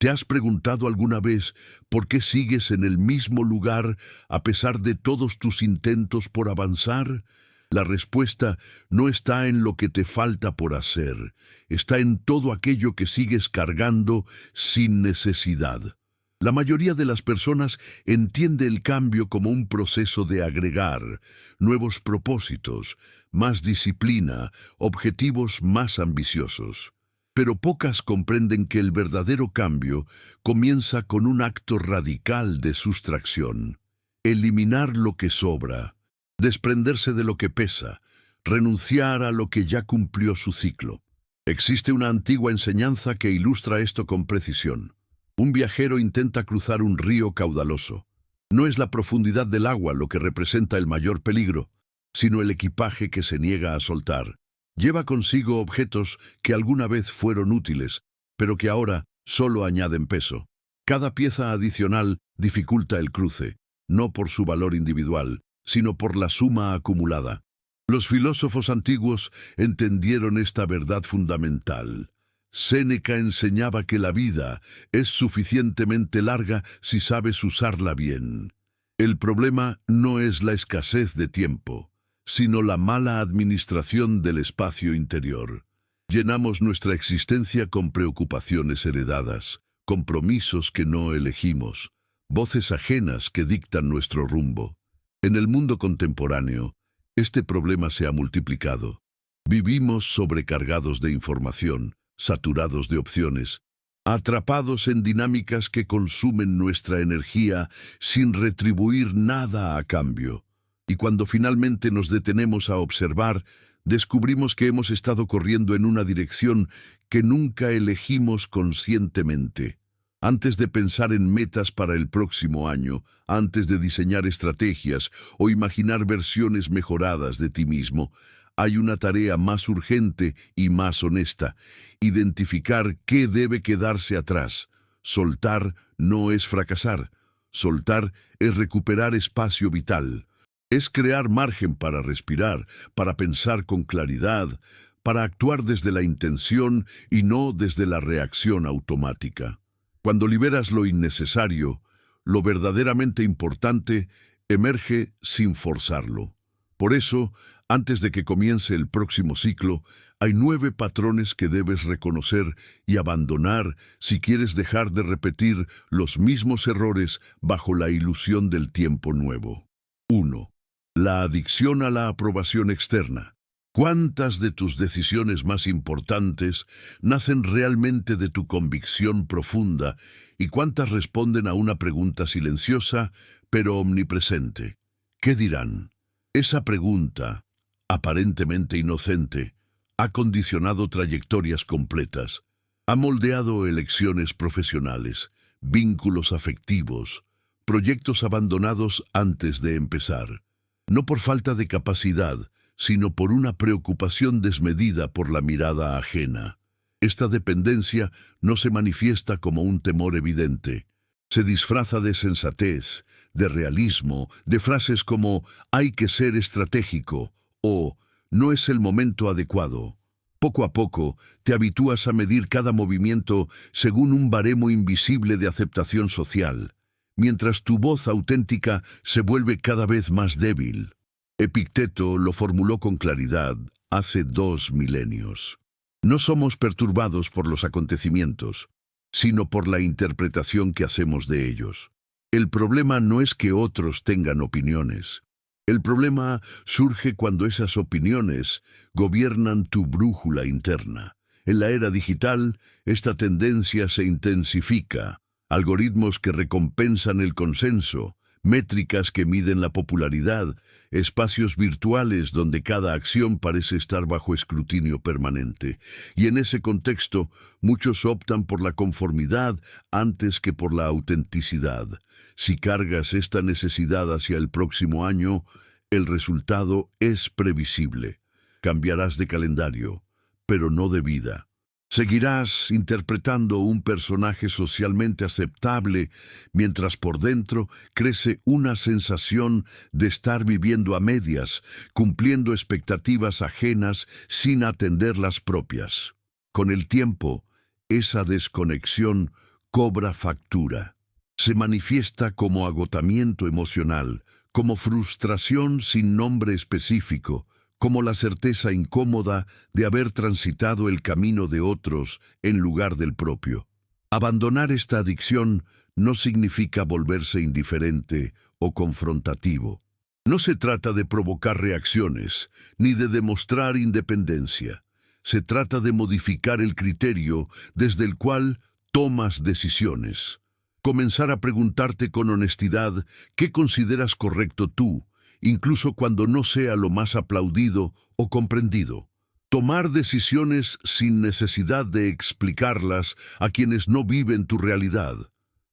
¿Te has preguntado alguna vez por qué sigues en el mismo lugar a pesar de todos tus intentos por avanzar? La respuesta no está en lo que te falta por hacer, está en todo aquello que sigues cargando sin necesidad. La mayoría de las personas entiende el cambio como un proceso de agregar nuevos propósitos, más disciplina, objetivos más ambiciosos. Pero pocas comprenden que el verdadero cambio comienza con un acto radical de sustracción. Eliminar lo que sobra, desprenderse de lo que pesa, renunciar a lo que ya cumplió su ciclo. Existe una antigua enseñanza que ilustra esto con precisión. Un viajero intenta cruzar un río caudaloso. No es la profundidad del agua lo que representa el mayor peligro, sino el equipaje que se niega a soltar. Lleva consigo objetos que alguna vez fueron útiles, pero que ahora solo añaden peso. Cada pieza adicional dificulta el cruce, no por su valor individual, sino por la suma acumulada. Los filósofos antiguos entendieron esta verdad fundamental. Séneca enseñaba que la vida es suficientemente larga si sabes usarla bien. El problema no es la escasez de tiempo, sino la mala administración del espacio interior. Llenamos nuestra existencia con preocupaciones heredadas, compromisos que no elegimos, voces ajenas que dictan nuestro rumbo. En el mundo contemporáneo, este problema se ha multiplicado. Vivimos sobrecargados de información, saturados de opciones, atrapados en dinámicas que consumen nuestra energía sin retribuir nada a cambio. Y cuando finalmente nos detenemos a observar, descubrimos que hemos estado corriendo en una dirección que nunca elegimos conscientemente. Antes de pensar en metas para el próximo año, antes de diseñar estrategias o imaginar versiones mejoradas de ti mismo, hay una tarea más urgente y más honesta: identificar qué debe quedarse atrás. Soltar no es fracasar. Soltar es recuperar espacio vital. Es crear margen para respirar, para pensar con claridad, para actuar desde la intención y no desde la reacción automática. Cuando liberas lo innecesario, lo verdaderamente importante emerge sin forzarlo. Por eso, antes de que comience el próximo ciclo, hay 9 patrones que debes reconocer y abandonar si quieres dejar de repetir los mismos errores bajo la ilusión del tiempo nuevo. 1. La adicción a la aprobación externa. ¿Cuántas de tus decisiones más importantes nacen realmente de tu convicción profunda y cuántas responden a una pregunta silenciosa pero omnipresente? ¿Qué dirán? Esa pregunta, aparentemente inocente, ha condicionado trayectorias completas, ha moldeado elecciones profesionales, vínculos afectivos, proyectos abandonados antes de empezar. No por falta de capacidad, sino por una preocupación desmedida por la mirada ajena. Esta dependencia no se manifiesta como un temor evidente. Se disfraza de sensatez, de realismo, de frases como «hay que ser estratégico» o «no es el momento adecuado». Poco a poco, te habitúas a medir cada movimiento según un baremo invisible de aceptación social, mientras tu voz auténtica se vuelve cada vez más débil. Epicteto lo formuló con claridad hace 2 milenios. No somos perturbados por los acontecimientos, sino por la interpretación que hacemos de ellos. El problema no es que otros tengan opiniones. El problema surge cuando esas opiniones gobiernan tu brújula interna. En la era digital, esta tendencia se intensifica. Algoritmos que recompensan el consenso, métricas que miden la popularidad, espacios virtuales donde cada acción parece estar bajo escrutinio permanente. Y en ese contexto, muchos optan por la conformidad antes que por la autenticidad. Si cargas esta necesidad hacia el próximo año, el resultado es previsible. Cambiarás de calendario, pero no de vida. Seguirás interpretando un personaje socialmente aceptable, mientras por dentro crece una sensación de estar viviendo a medias, cumpliendo expectativas ajenas sin atender las propias. Con el tiempo, esa desconexión cobra factura. Se manifiesta como agotamiento emocional, como frustración sin nombre específico, como la certeza incómoda de haber transitado el camino de otros en lugar del propio. Abandonar esta adicción no significa volverse indiferente o confrontativo. No se trata de provocar reacciones, ni de demostrar independencia. Se trata de modificar el criterio desde el cual tomas decisiones. Comenzar a preguntarte con honestidad qué consideras correcto tú, incluso cuando no sea lo más aplaudido o comprendido. Tomar decisiones sin necesidad de explicarlas a quienes no viven tu realidad.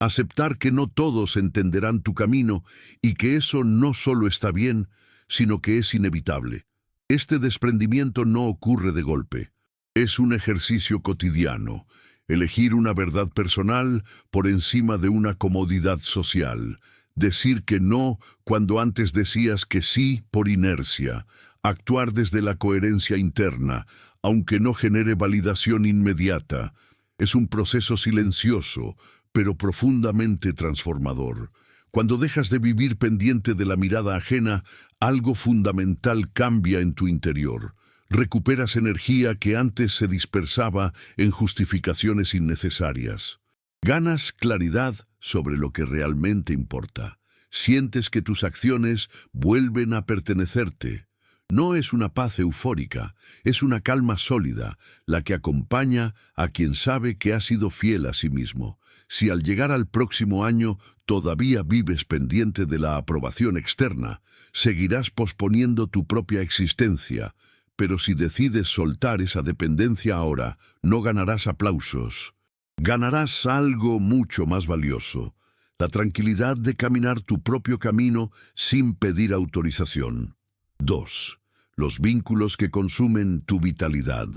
Aceptar que no todos entenderán tu camino y que eso no solo está bien, sino que es inevitable. Este desprendimiento no ocurre de golpe. Es un ejercicio cotidiano. Elegir una verdad personal por encima de una comodidad social. Decir que no cuando antes decías que sí por inercia. Actuar desde la coherencia interna, aunque no genere validación inmediata. Es un proceso silencioso, pero profundamente transformador. Cuando dejas de vivir pendiente de la mirada ajena, algo fundamental cambia en tu interior. Recuperas energía que antes se dispersaba en justificaciones innecesarias. Ganas claridad sobre lo que realmente importa. Sientes que tus acciones vuelven a pertenecerte. No es una paz eufórica, es una calma sólida, la que acompaña a quien sabe que ha sido fiel a sí mismo. Si al llegar al próximo año todavía vives pendiente de la aprobación externa, seguirás posponiendo tu propia existencia. Pero si decides soltar esa dependencia ahora, no ganarás aplausos. Ganarás algo mucho más valioso, la tranquilidad de caminar tu propio camino sin pedir autorización. 2. Los vínculos que consumen tu vitalidad.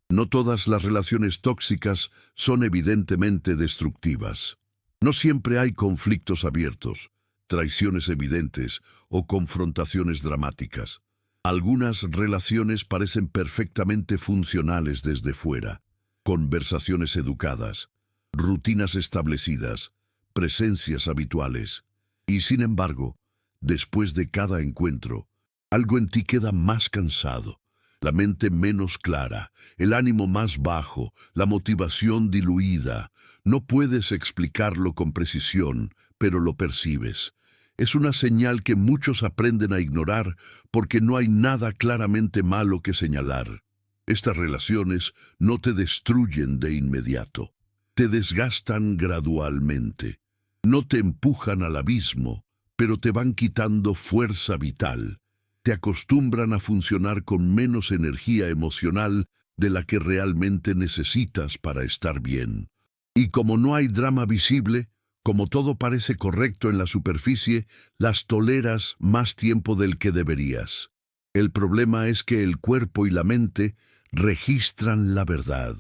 No todas las relaciones tóxicas son evidentemente destructivas. No siempre hay conflictos abiertos, traiciones evidentes o confrontaciones dramáticas. Algunas relaciones parecen perfectamente funcionales desde fuera. Conversaciones educadas, rutinas establecidas, presencias habituales. Y sin embargo, después de cada encuentro, algo en ti queda más cansado, la mente menos clara, el ánimo más bajo, la motivación diluida. No puedes explicarlo con precisión, pero lo percibes. Es una señal que muchos aprenden a ignorar porque no hay nada claramente malo que señalar. Estas relaciones no te destruyen de inmediato, te desgastan gradualmente. No te empujan al abismo, pero te van quitando fuerza vital. Te acostumbran a funcionar con menos energía emocional de la que realmente necesitas para estar bien. Y como no hay drama visible, como todo parece correcto en la superficie, las toleras más tiempo del que deberías. El problema es que el cuerpo y la mente registran la verdad.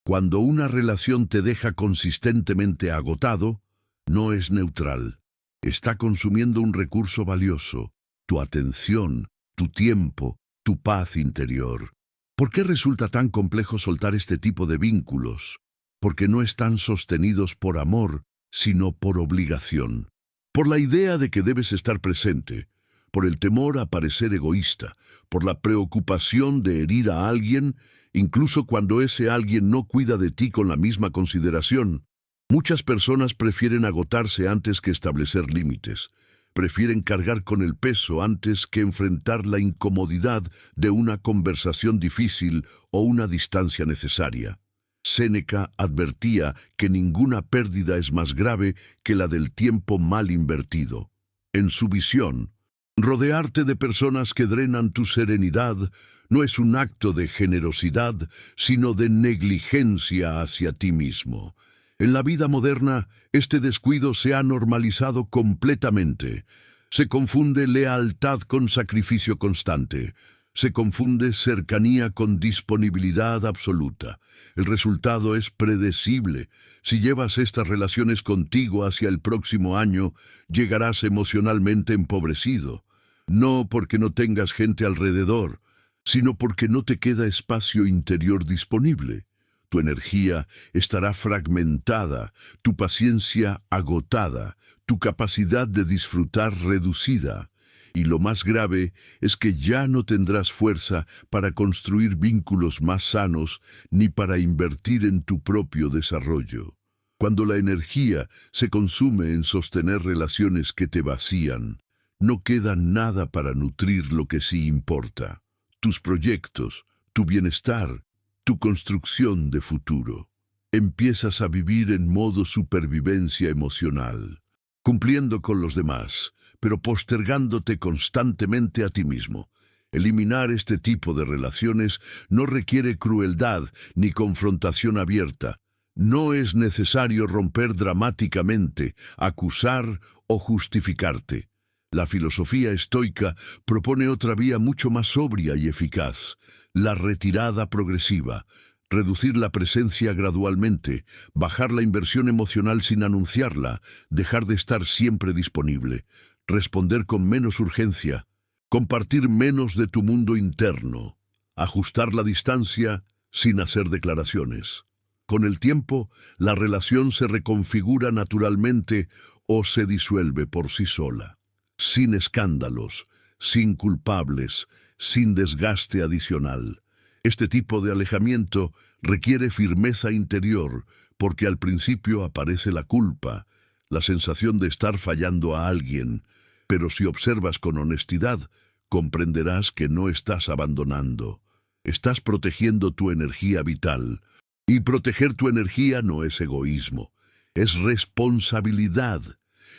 Cuando una relación te deja consistentemente agotado, no es neutral. Está consumiendo un recurso valioso, tu atención, tu tiempo, tu paz interior. ¿Por qué resulta tan complejo soltar este tipo de vínculos? Porque no están sostenidos por amor, sino por obligación. Por la idea de que debes estar presente, por el temor a parecer egoísta, por la preocupación de herir a alguien, incluso cuando ese alguien no cuida de ti con la misma consideración. Muchas personas prefieren agotarse antes que establecer límites. Prefieren cargar con el peso antes que enfrentar la incomodidad de una conversación difícil o una distancia necesaria. Séneca advertía que ninguna pérdida es más grave que la del tiempo mal invertido. En su visión, rodearte de personas que drenan tu serenidad no es un acto de generosidad, sino de negligencia hacia ti mismo. En la vida moderna, este descuido se ha normalizado completamente. Se confunde lealtad con sacrificio constante. Se confunde cercanía con disponibilidad absoluta. El resultado es predecible. Si llevas estas relaciones contigo hacia el próximo año, llegarás emocionalmente empobrecido. No porque no tengas gente alrededor, sino porque no te queda espacio interior disponible. Tu energía estará fragmentada, tu paciencia agotada, tu capacidad de disfrutar reducida. Y lo más grave es que ya no tendrás fuerza para construir vínculos más sanos ni para invertir en tu propio desarrollo. Cuando la energía se consume en sostener relaciones que te vacían, no queda nada para nutrir lo que sí importa: tus proyectos, tu bienestar, tu construcción de futuro. Empiezas a vivir en modo supervivencia emocional, cumpliendo con los demás, pero postergándote constantemente a ti mismo. Eliminar este tipo de relaciones no requiere crueldad ni confrontación abierta. No es necesario romper dramáticamente, acusar o justificarte. La filosofía estoica propone otra vía mucho más sobria y eficaz: la retirada progresiva. Reducir la presencia gradualmente, bajar la inversión emocional sin anunciarla, dejar de estar siempre disponible, responder con menos urgencia, compartir menos de tu mundo interno, ajustar la distancia sin hacer declaraciones. Con el tiempo, la relación se reconfigura naturalmente o se disuelve por sí sola, sin escándalos, sin culpables, sin desgaste adicional. Este tipo de alejamiento requiere firmeza interior, porque al principio aparece la culpa, la sensación de estar fallando a alguien, pero si observas con honestidad, comprenderás que no estás abandonando. Estás protegiendo tu energía vital. Y proteger tu energía no es egoísmo, es responsabilidad.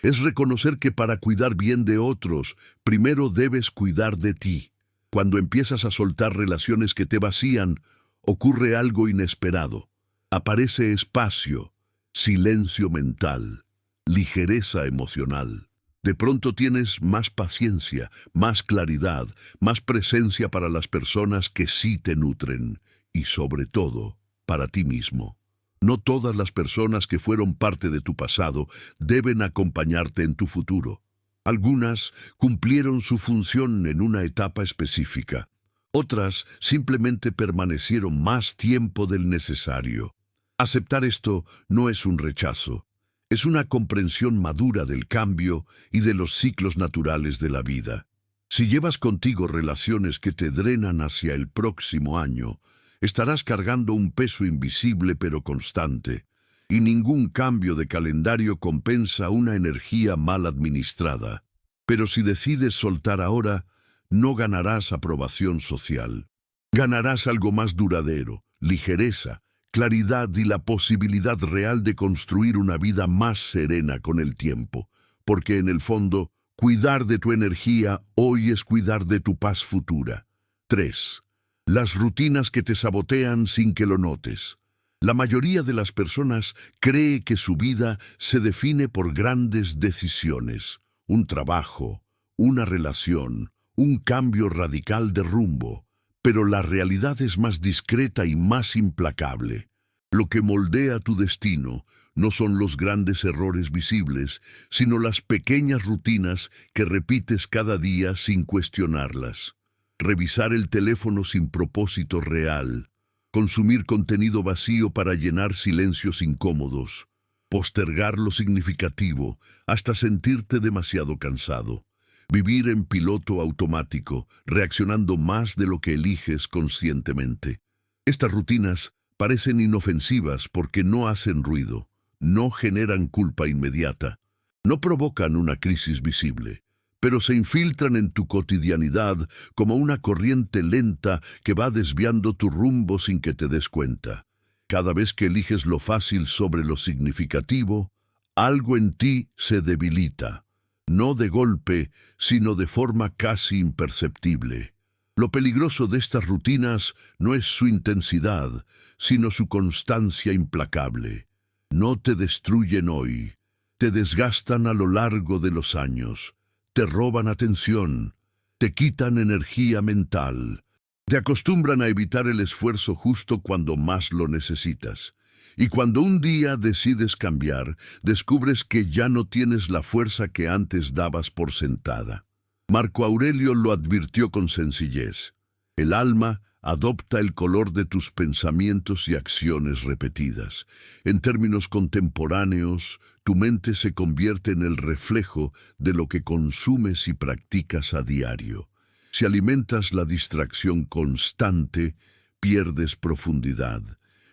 Es reconocer que para cuidar bien de otros, primero debes cuidar de ti. Cuando empiezas a soltar relaciones que te vacían, ocurre algo inesperado. Aparece espacio, silencio mental, ligereza emocional. De pronto tienes más paciencia, más claridad, más presencia para las personas que sí te nutren y, sobre todo, para ti mismo. No todas las personas que fueron parte de tu pasado deben acompañarte en tu futuro. Algunas cumplieron su función en una etapa específica. Otras simplemente permanecieron más tiempo del necesario. Aceptar esto no es un rechazo, es una comprensión madura del cambio y de los ciclos naturales de la vida. Si llevas contigo relaciones que te drenan hacia el próximo año, estarás cargando un peso invisible pero constante, y ningún cambio de calendario compensa una energía mal administrada. Pero si decides soltar ahora, no ganarás aprobación social. Ganarás algo más duradero, ligereza, claridad y la posibilidad real de construir una vida más serena con el tiempo, porque en el fondo, cuidar de tu energía hoy es cuidar de tu paz futura. 3. Las rutinas que te sabotean sin que lo notes. La mayoría de las personas cree que su vida se define por grandes decisiones: un trabajo, una relación, un cambio radical de rumbo. Pero la realidad es más discreta y más implacable. Lo que moldea tu destino no son los grandes errores visibles, sino las pequeñas rutinas que repites cada día sin cuestionarlas. Revisar el teléfono sin propósito real, consumir contenido vacío para llenar silencios incómodos, postergar lo significativo hasta sentirte demasiado cansado, vivir en piloto automático, reaccionando más de lo que eliges conscientemente. Estas rutinas parecen inofensivas porque no hacen ruido, no generan culpa inmediata, no provocan una crisis visible, pero se infiltran en tu cotidianidad como una corriente lenta que va desviando tu rumbo sin que te des cuenta. Cada vez que eliges lo fácil sobre lo significativo, algo en ti se debilita, no de golpe, sino de forma casi imperceptible. Lo peligroso de estas rutinas no es su intensidad, sino su constancia implacable. No te destruyen hoy, te desgastan a lo largo de los años. Te roban atención, te quitan energía mental, te acostumbran a evitar el esfuerzo justo cuando más lo necesitas. Y cuando un día decides cambiar, descubres que ya no tienes la fuerza que antes dabas por sentada. Marco Aurelio lo advirtió con sencillez: el alma Adopta el color de tus pensamientos y acciones repetidas. En términos contemporáneos, tu mente se convierte en el reflejo de lo que consumes y practicas a diario. Si alimentas la distracción constante, pierdes profundidad.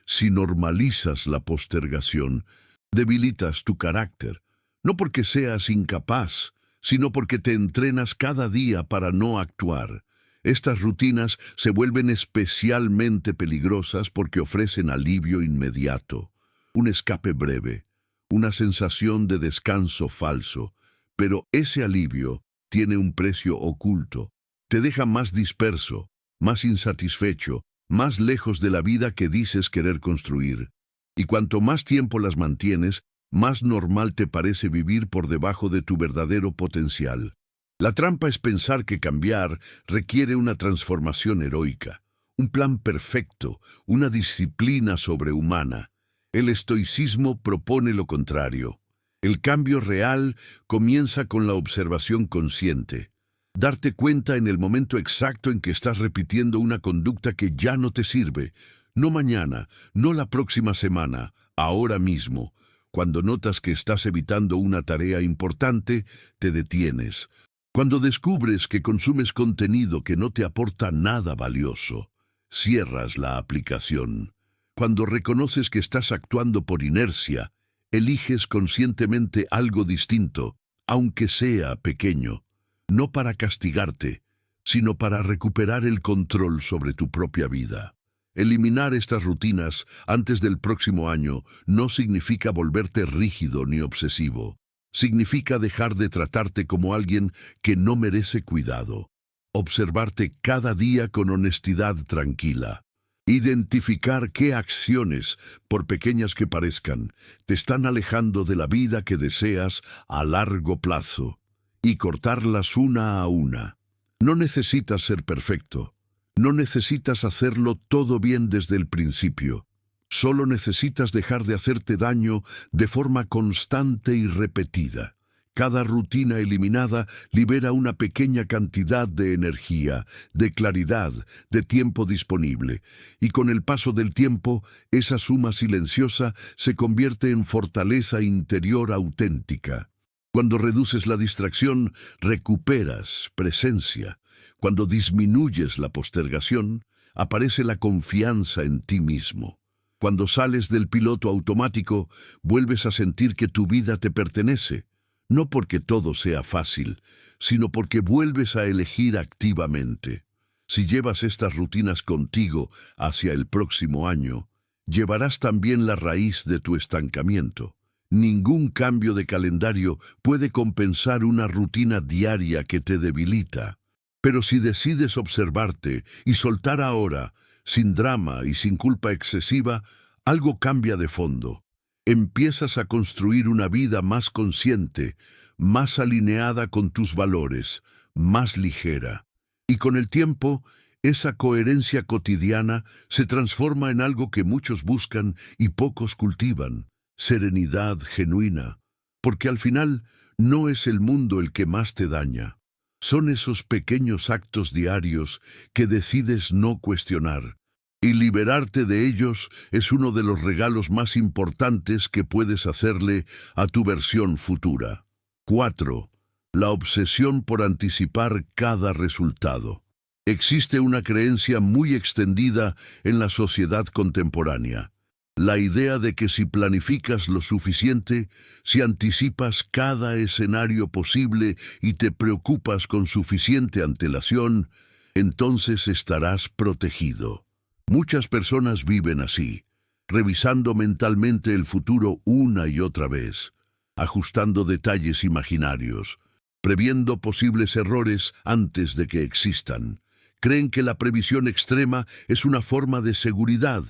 Si normalizas la postergación, debilitas tu carácter, no porque seas incapaz, sino porque te entrenas cada día para no actuar. Estas rutinas se vuelven especialmente peligrosas porque ofrecen alivio inmediato, un escape breve, una sensación de descanso falso, pero ese alivio tiene un precio oculto. Te deja más disperso, más insatisfecho, más lejos de la vida que dices querer construir. Y cuanto más tiempo las mantienes, más normal te parece vivir por debajo de tu verdadero potencial. La trampa es pensar que cambiar requiere una transformación heroica, un plan perfecto, una disciplina sobrehumana. El estoicismo propone lo contrario. El cambio real comienza con la observación consciente. Darte cuenta en el momento exacto en que estás repitiendo una conducta que ya no te sirve. No mañana, no la próxima semana, ahora mismo. Cuando notas que estás evitando una tarea importante, te detienes. Cuando descubres que consumes contenido que no te aporta nada valioso, cierras la aplicación. Cuando reconoces que estás actuando por inercia, eliges conscientemente algo distinto, aunque sea pequeño, no para castigarte, sino para recuperar el control sobre tu propia vida. Eliminar estas rutinas antes del próximo año no significa volverte rígido ni obsesivo. Significa dejar de tratarte como alguien que no merece cuidado. Observarte cada día con honestidad tranquila. Identificar qué acciones, por pequeñas que parezcan, te están alejando de la vida que deseas a largo plazo. Y cortarlas una a una. No necesitas ser perfecto. No necesitas hacerlo todo bien desde el principio. Solo necesitas dejar de hacerte daño de forma constante y repetida. Cada rutina eliminada libera una pequeña cantidad de energía, de claridad, de tiempo disponible. Y con el paso del tiempo, esa suma silenciosa se convierte en fortaleza interior auténtica. Cuando reduces la distracción, recuperas presencia. Cuando disminuyes la postergación, aparece la confianza en ti mismo. Cuando sales del piloto automático, vuelves a sentir que tu vida te pertenece, no porque todo sea fácil, sino porque vuelves a elegir activamente. Si llevas estas rutinas contigo hacia el próximo año, llevarás también la raíz de tu estancamiento. Ningún cambio de calendario puede compensar una rutina diaria que te debilita. Pero si decides observarte y soltar ahora, sin drama y sin culpa excesiva, algo cambia de fondo. Empiezas a construir una vida más consciente, más alineada con tus valores, más ligera. Y con el tiempo, esa coherencia cotidiana se transforma en algo que muchos buscan y pocos cultivan: serenidad genuina. Porque al final, no es el mundo el que más te daña. Son esos pequeños actos diarios que decides no cuestionar. Y liberarte de ellos es uno de los regalos más importantes que puedes hacerle a tu versión futura. 4. La obsesión por anticipar cada resultado. Existe una creencia muy extendida en la sociedad contemporánea. La idea de que si planificas lo suficiente, si anticipas cada escenario posible y te preocupas con suficiente antelación, entonces estarás protegido. Muchas personas viven así, revisando mentalmente el futuro una y otra vez, ajustando detalles imaginarios, previendo posibles errores antes de que existan. Creen que la previsión extrema es una forma de seguridad,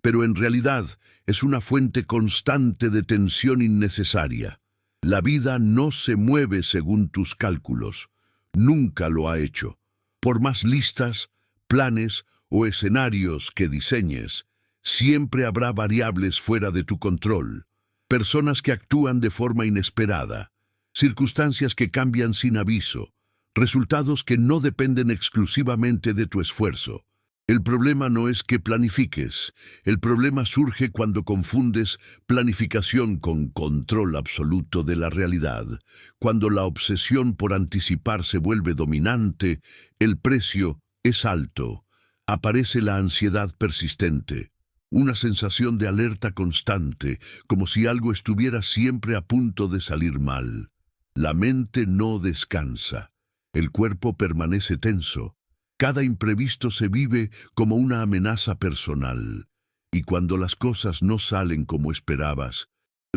pero en realidad es una fuente constante de tensión innecesaria. La vida no se mueve según tus cálculos. Nunca lo ha hecho. Por más listas, planes o escenarios que diseñes, siempre habrá variables fuera de tu control, personas que actúan de forma inesperada, circunstancias que cambian sin aviso, resultados que no dependen exclusivamente de tu esfuerzo. El problema no es que planifiques, el problema surge cuando confundes planificación con control absoluto de la realidad. Cuando la obsesión por anticipar se vuelve dominante, el precio es alto. Aparece la ansiedad persistente, una sensación de alerta constante, como si algo estuviera siempre a punto de salir mal. La mente no descansa, el cuerpo permanece tenso. Cada imprevisto se vive como una amenaza personal, y cuando las cosas no salen como esperabas,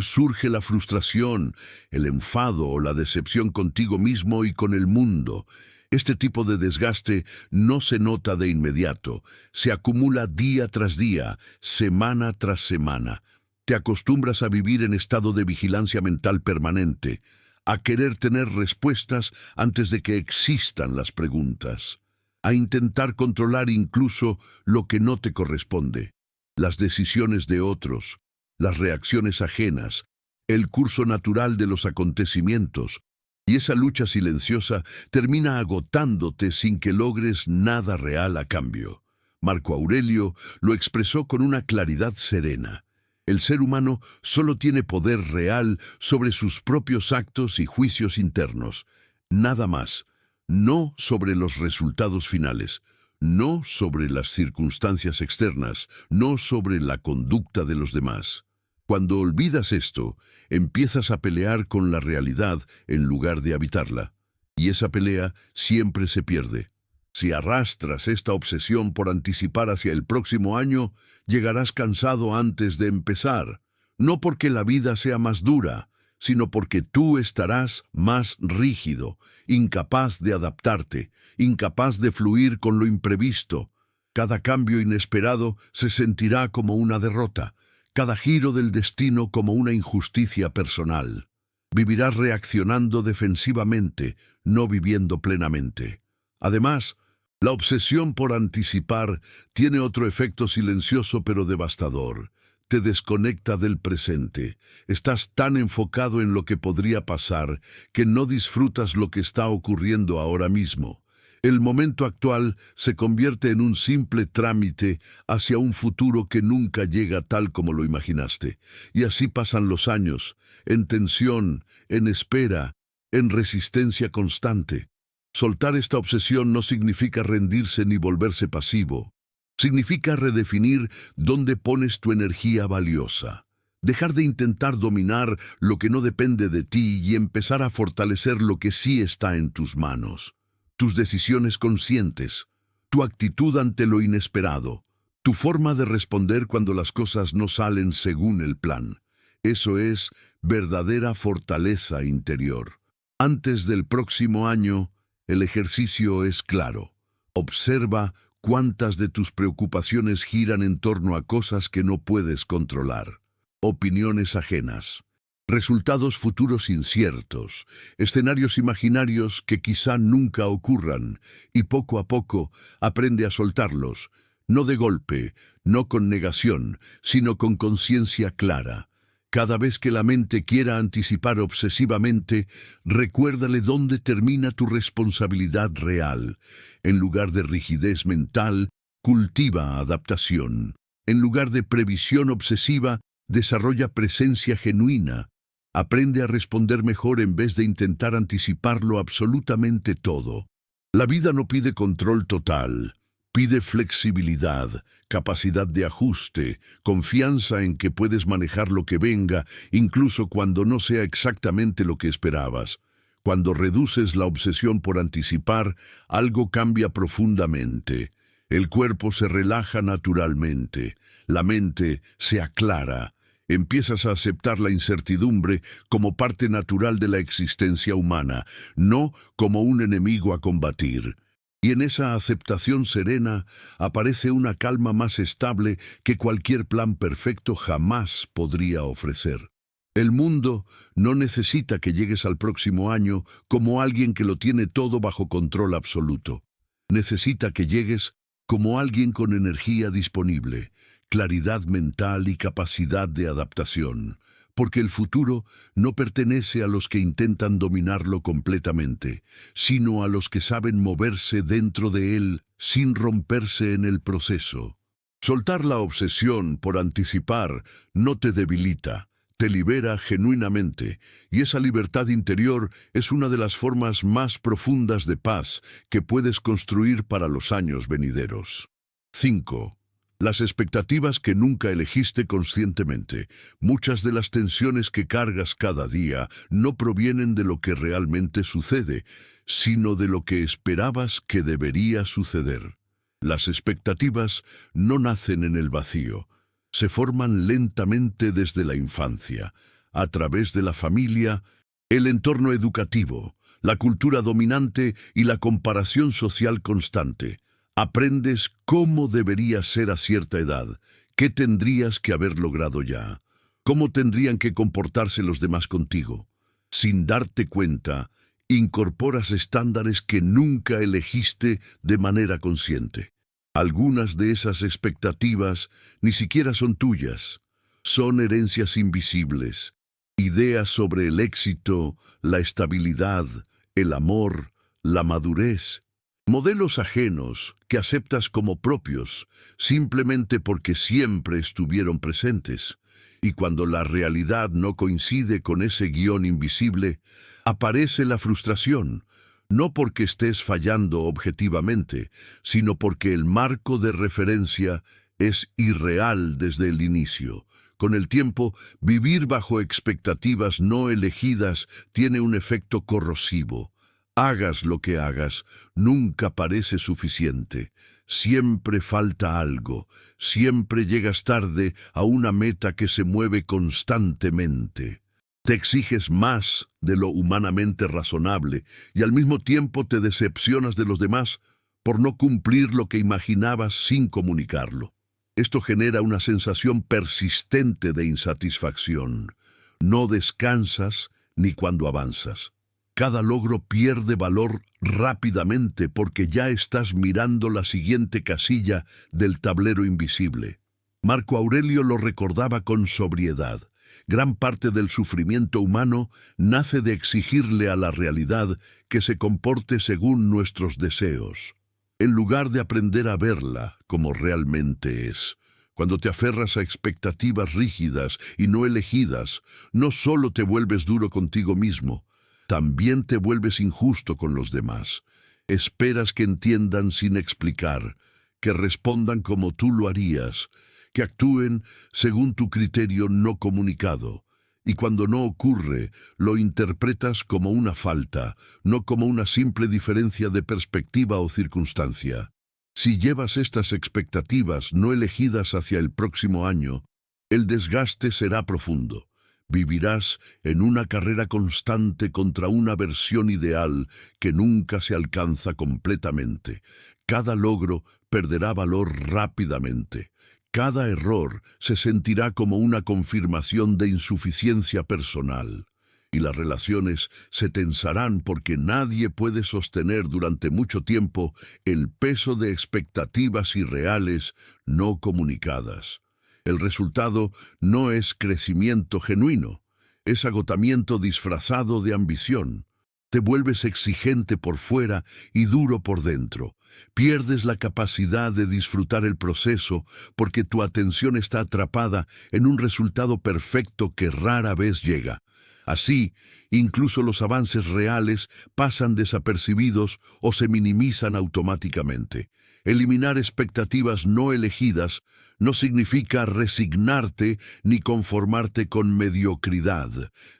surge la frustración, el enfado o la decepción contigo mismo y con el mundo. Este tipo de desgaste no se nota de inmediato, se acumula día tras día, semana tras semana. Te acostumbras a vivir en estado de vigilancia mental permanente, a querer tener respuestas antes de que existan las preguntas, a intentar controlar incluso lo que no te corresponde, las decisiones de otros, las reacciones ajenas, el curso natural de los acontecimientos, y esa lucha silenciosa termina agotándote sin que logres nada real a cambio. Marco Aurelio lo expresó con una claridad serena. El ser humano solo tiene poder real sobre sus propios actos y juicios internos, nada más. No sobre los resultados finales, no sobre las circunstancias externas, no sobre la conducta de los demás. Cuando olvidas esto, empiezas a pelear con la realidad en lugar de habitarla, y esa pelea siempre se pierde. Si arrastras esta obsesión por anticipar hacia el próximo año, llegarás cansado antes de empezar, no porque la vida sea más dura, sino porque tú estarás más rígido, incapaz de adaptarte, incapaz de fluir con lo imprevisto. Cada cambio inesperado se sentirá como una derrota, cada giro del destino como una injusticia personal. Vivirás reaccionando defensivamente, no viviendo plenamente. Además, la obsesión por anticipar tiene otro efecto silencioso pero devastador. Te desconecta del presente. Estás tan enfocado en lo que podría pasar que no disfrutas lo que está ocurriendo ahora mismo. El momento actual se convierte en un simple trámite hacia un futuro que nunca llega tal como lo imaginaste. Y así pasan los años, en tensión, en espera, en resistencia constante. Soltar esta obsesión no significa rendirse ni volverse pasivo. Significa redefinir dónde pones tu energía valiosa. Dejar de intentar dominar lo que no depende de ti y empezar a fortalecer lo que sí está en tus manos. Tus decisiones conscientes, tu actitud ante lo inesperado, tu forma de responder cuando las cosas no salen según el plan. Eso es verdadera fortaleza interior. Antes del próximo año, el ejercicio es claro. Observa cuántas de tus preocupaciones giran en torno a cosas que no puedes controlar. Opiniones ajenas, resultados futuros inciertos, escenarios imaginarios que quizá nunca ocurran, y poco a poco aprende a soltarlos, no de golpe, no con negación, sino con conciencia clara. Cada vez que la mente quiera anticipar obsesivamente, recuérdale dónde termina tu responsabilidad real. En lugar de rigidez mental, cultiva adaptación. En lugar de previsión obsesiva, desarrolla presencia genuina. Aprende a responder mejor en vez de intentar anticiparlo absolutamente todo. La vida no pide control total. Pide flexibilidad, capacidad de ajuste, confianza en que puedes manejar lo que venga, incluso cuando no sea exactamente lo que esperabas. Cuando reduces la obsesión por anticipar, algo cambia profundamente. El cuerpo se relaja naturalmente, la mente se aclara. Empiezas a aceptar la incertidumbre como parte natural de la existencia humana, no como un enemigo a combatir. Y en esa aceptación serena aparece una calma más estable que cualquier plan perfecto jamás podría ofrecer. El mundo no necesita que llegues al próximo año como alguien que lo tiene todo bajo control absoluto. Necesita que llegues como alguien con energía disponible, claridad mental y capacidad de adaptación. porque el futuro no pertenece a los que intentan dominarlo completamente, sino a los que saben moverse dentro de él sin romperse en el proceso. Soltar la obsesión por anticipar no te debilita, te libera genuinamente, y esa libertad interior es una de las formas más profundas de paz que puedes construir para los años venideros. 5. Las expectativas que nunca elegiste conscientemente. Muchas de las tensiones que cargas cada día no provienen de lo que realmente sucede, sino de lo que esperabas que debería suceder. Las expectativas no nacen en el vacío, se forman lentamente desde la infancia, a través de la familia, el entorno educativo, la cultura dominante y la comparación social constante. Aprendes cómo deberías ser a cierta edad, qué tendrías que haber logrado ya, cómo tendrían que comportarse los demás contigo. Sin darte cuenta, incorporas estándares que nunca elegiste de manera consciente. Algunas de esas expectativas ni siquiera son tuyas, son herencias invisibles, ideas sobre el éxito, la estabilidad, el amor, la madurez. Modelos ajenos que aceptas como propios simplemente porque siempre estuvieron presentes, y cuando la realidad no coincide con ese guión invisible, aparece la frustración, no porque estés fallando objetivamente, sino porque el marco de referencia es irreal desde el inicio. Con el tiempo, vivir bajo expectativas no elegidas tiene un efecto corrosivo. Hagas lo que hagas, nunca parece suficiente. Siempre falta algo, siempre llegas tarde a una meta que se mueve constantemente. Te exiges más de lo humanamente razonable y al mismo tiempo te decepcionas de los demás por no cumplir lo que imaginabas sin comunicarlo. Esto genera una sensación persistente de insatisfacción. No descansas ni cuando avanzas. Cada logro pierde valor rápidamente porque ya estás mirando la siguiente casilla del tablero invisible. Marco Aurelio lo recordaba con sobriedad. Gran parte del sufrimiento humano nace de exigirle a la realidad que se comporte según nuestros deseos, en lugar de aprender a verla como realmente es. Cuando te aferras a expectativas rígidas y no elegidas, no solo te vuelves duro contigo mismo, también te vuelves injusto con los demás. Esperas que entiendan sin explicar, que respondan como tú lo harías, que actúen según tu criterio no comunicado. Y cuando no ocurre, lo interpretas como una falta, no como una simple diferencia de perspectiva o circunstancia. Si llevas estas expectativas no elegidas hacia el próximo año, el desgaste será profundo. Vivirás en una carrera constante contra una versión ideal que nunca se alcanza completamente. Cada logro perderá valor rápidamente. Cada error se sentirá como una confirmación de insuficiencia personal. Y las relaciones se tensarán porque nadie puede sostener durante mucho tiempo el peso de expectativas irreales no comunicadas. El resultado no es crecimiento genuino, es agotamiento disfrazado de ambición. Te vuelves exigente por fuera y duro por dentro. Pierdes la capacidad de disfrutar el proceso porque tu atención está atrapada en un resultado perfecto que rara vez llega. Así, incluso los avances reales pasan desapercibidos o se minimizan automáticamente. Eliminar expectativas no elegidas no significa resignarte ni conformarte con mediocridad.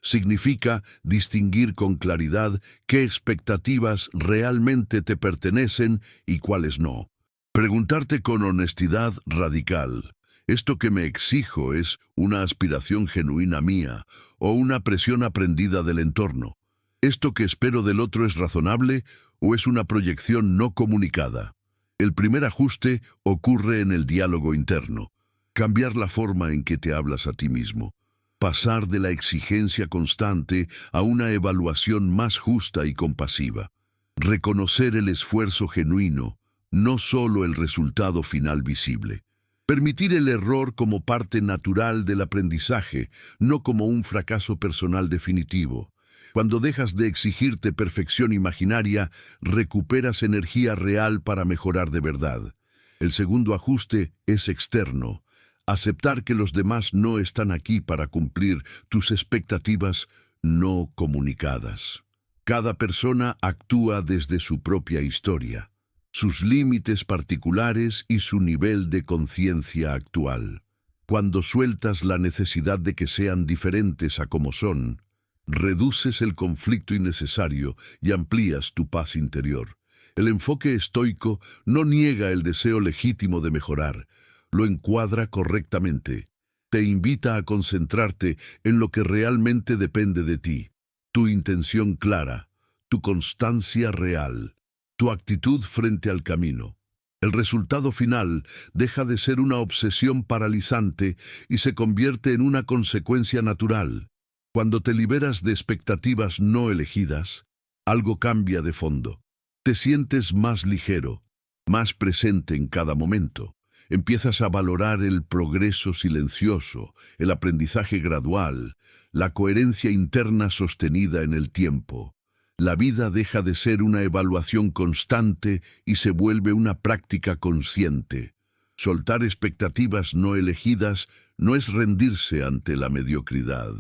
Significa distinguir con claridad qué expectativas realmente te pertenecen y cuáles no. Preguntarte con honestidad radical: ¿esto que me exijo es una aspiración genuina mía o una presión aprendida del entorno? ¿Esto que espero del otro es razonable o es una proyección no comunicada? El primer ajuste ocurre en el diálogo interno. Cambiar la forma en que te hablas a ti mismo. Pasar de la exigencia constante a una evaluación más justa y compasiva. Reconocer el esfuerzo genuino, no solo el resultado final visible. Permitir el error como parte natural del aprendizaje, no como un fracaso personal definitivo. Cuando dejas de exigirte perfección imaginaria, recuperas energía real para mejorar de verdad. El segundo ajuste es externo. Aceptar que los demás no están aquí para cumplir tus expectativas no comunicadas. Cada persona actúa desde su propia historia, sus límites particulares y su nivel de conciencia actual. Cuando sueltas la necesidad de que sean diferentes a como son, reduces el conflicto innecesario y amplías tu paz interior. El enfoque estoico no niega el deseo legítimo de mejorar, lo encuadra correctamente. Te invita a concentrarte en lo que realmente depende de ti, tu intención clara, tu constancia real, tu actitud frente al camino. El resultado final deja de ser una obsesión paralizante y se convierte en una consecuencia natural. Cuando te liberas de expectativas no elegidas, algo cambia de fondo. Te sientes más ligero, más presente en cada momento. Empiezas a valorar el progreso silencioso, el aprendizaje gradual, la coherencia interna sostenida en el tiempo. La vida deja de ser una evaluación constante y se vuelve una práctica consciente. Soltar expectativas no elegidas no es rendirse ante la mediocridad.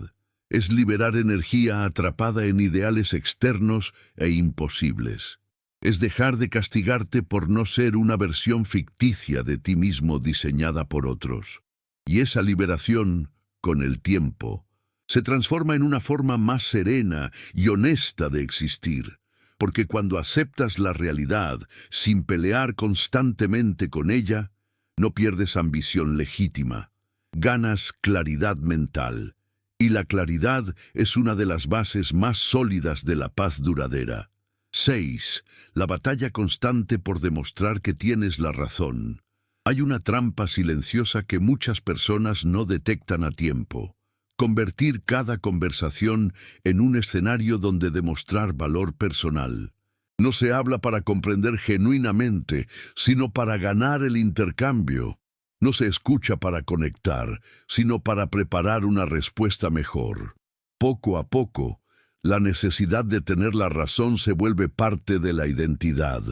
Es liberar energía atrapada en ideales externos e imposibles. Es dejar de castigarte por no ser una versión ficticia de ti mismo diseñada por otros. Y esa liberación, con el tiempo, se transforma en una forma más serena y honesta de existir, porque cuando aceptas la realidad sin pelear constantemente con ella, no pierdes ambición legítima, ganas claridad mental, y la claridad es una de las bases más sólidas de la paz duradera. 6. La batalla constante por demostrar que tienes la razón. Hay una trampa silenciosa que muchas personas no detectan a tiempo. Convertir cada conversación en un escenario donde demostrar valor personal. No se habla para comprender genuinamente, sino para ganar el intercambio. No se escucha para conectar, sino para preparar una respuesta mejor. Poco a poco, la necesidad de tener la razón se vuelve parte de la identidad.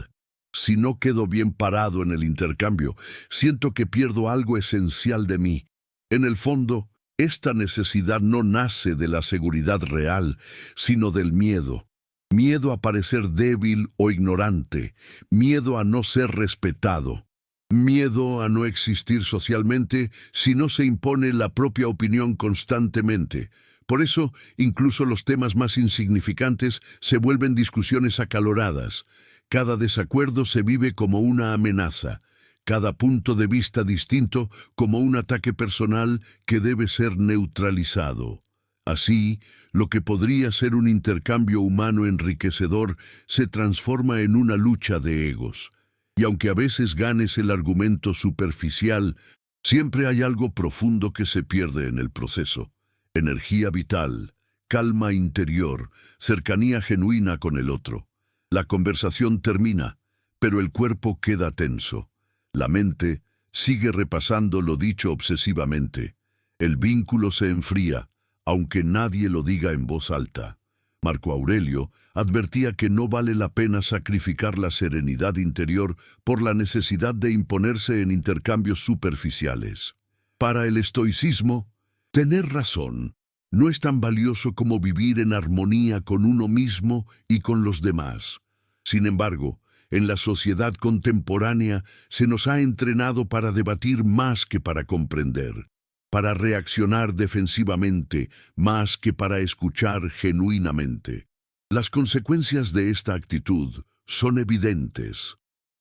Si no quedo bien parado en el intercambio, siento que pierdo algo esencial de mí. En el fondo, esta necesidad no nace de la seguridad real, sino del miedo. Miedo a parecer débil o ignorante, miedo a no ser respetado, miedo a no existir socialmente si no se impone la propia opinión constantemente. Por eso, incluso los temas más insignificantes se vuelven discusiones acaloradas. Cada desacuerdo se vive como una amenaza, cada punto de vista distinto como un ataque personal que debe ser neutralizado. Así, lo que podría ser un intercambio humano enriquecedor se transforma en una lucha de egos. Y aunque a veces ganes el argumento superficial, siempre hay algo profundo que se pierde en el proceso. Energía vital, calma interior, cercanía genuina con el otro. La conversación termina, pero el cuerpo queda tenso. La mente sigue repasando lo dicho obsesivamente. El vínculo se enfría, aunque nadie lo diga en voz alta. Marco Aurelio advertía que no vale la pena sacrificar la serenidad interior por la necesidad de imponerse en intercambios superficiales. Para el estoicismo, tener razón no es tan valioso como vivir en armonía con uno mismo y con los demás. Sin embargo, en la sociedad contemporánea se nos ha entrenado para debatir más que para comprender, para reaccionar defensivamente más que para escuchar genuinamente. Las consecuencias de esta actitud son evidentes.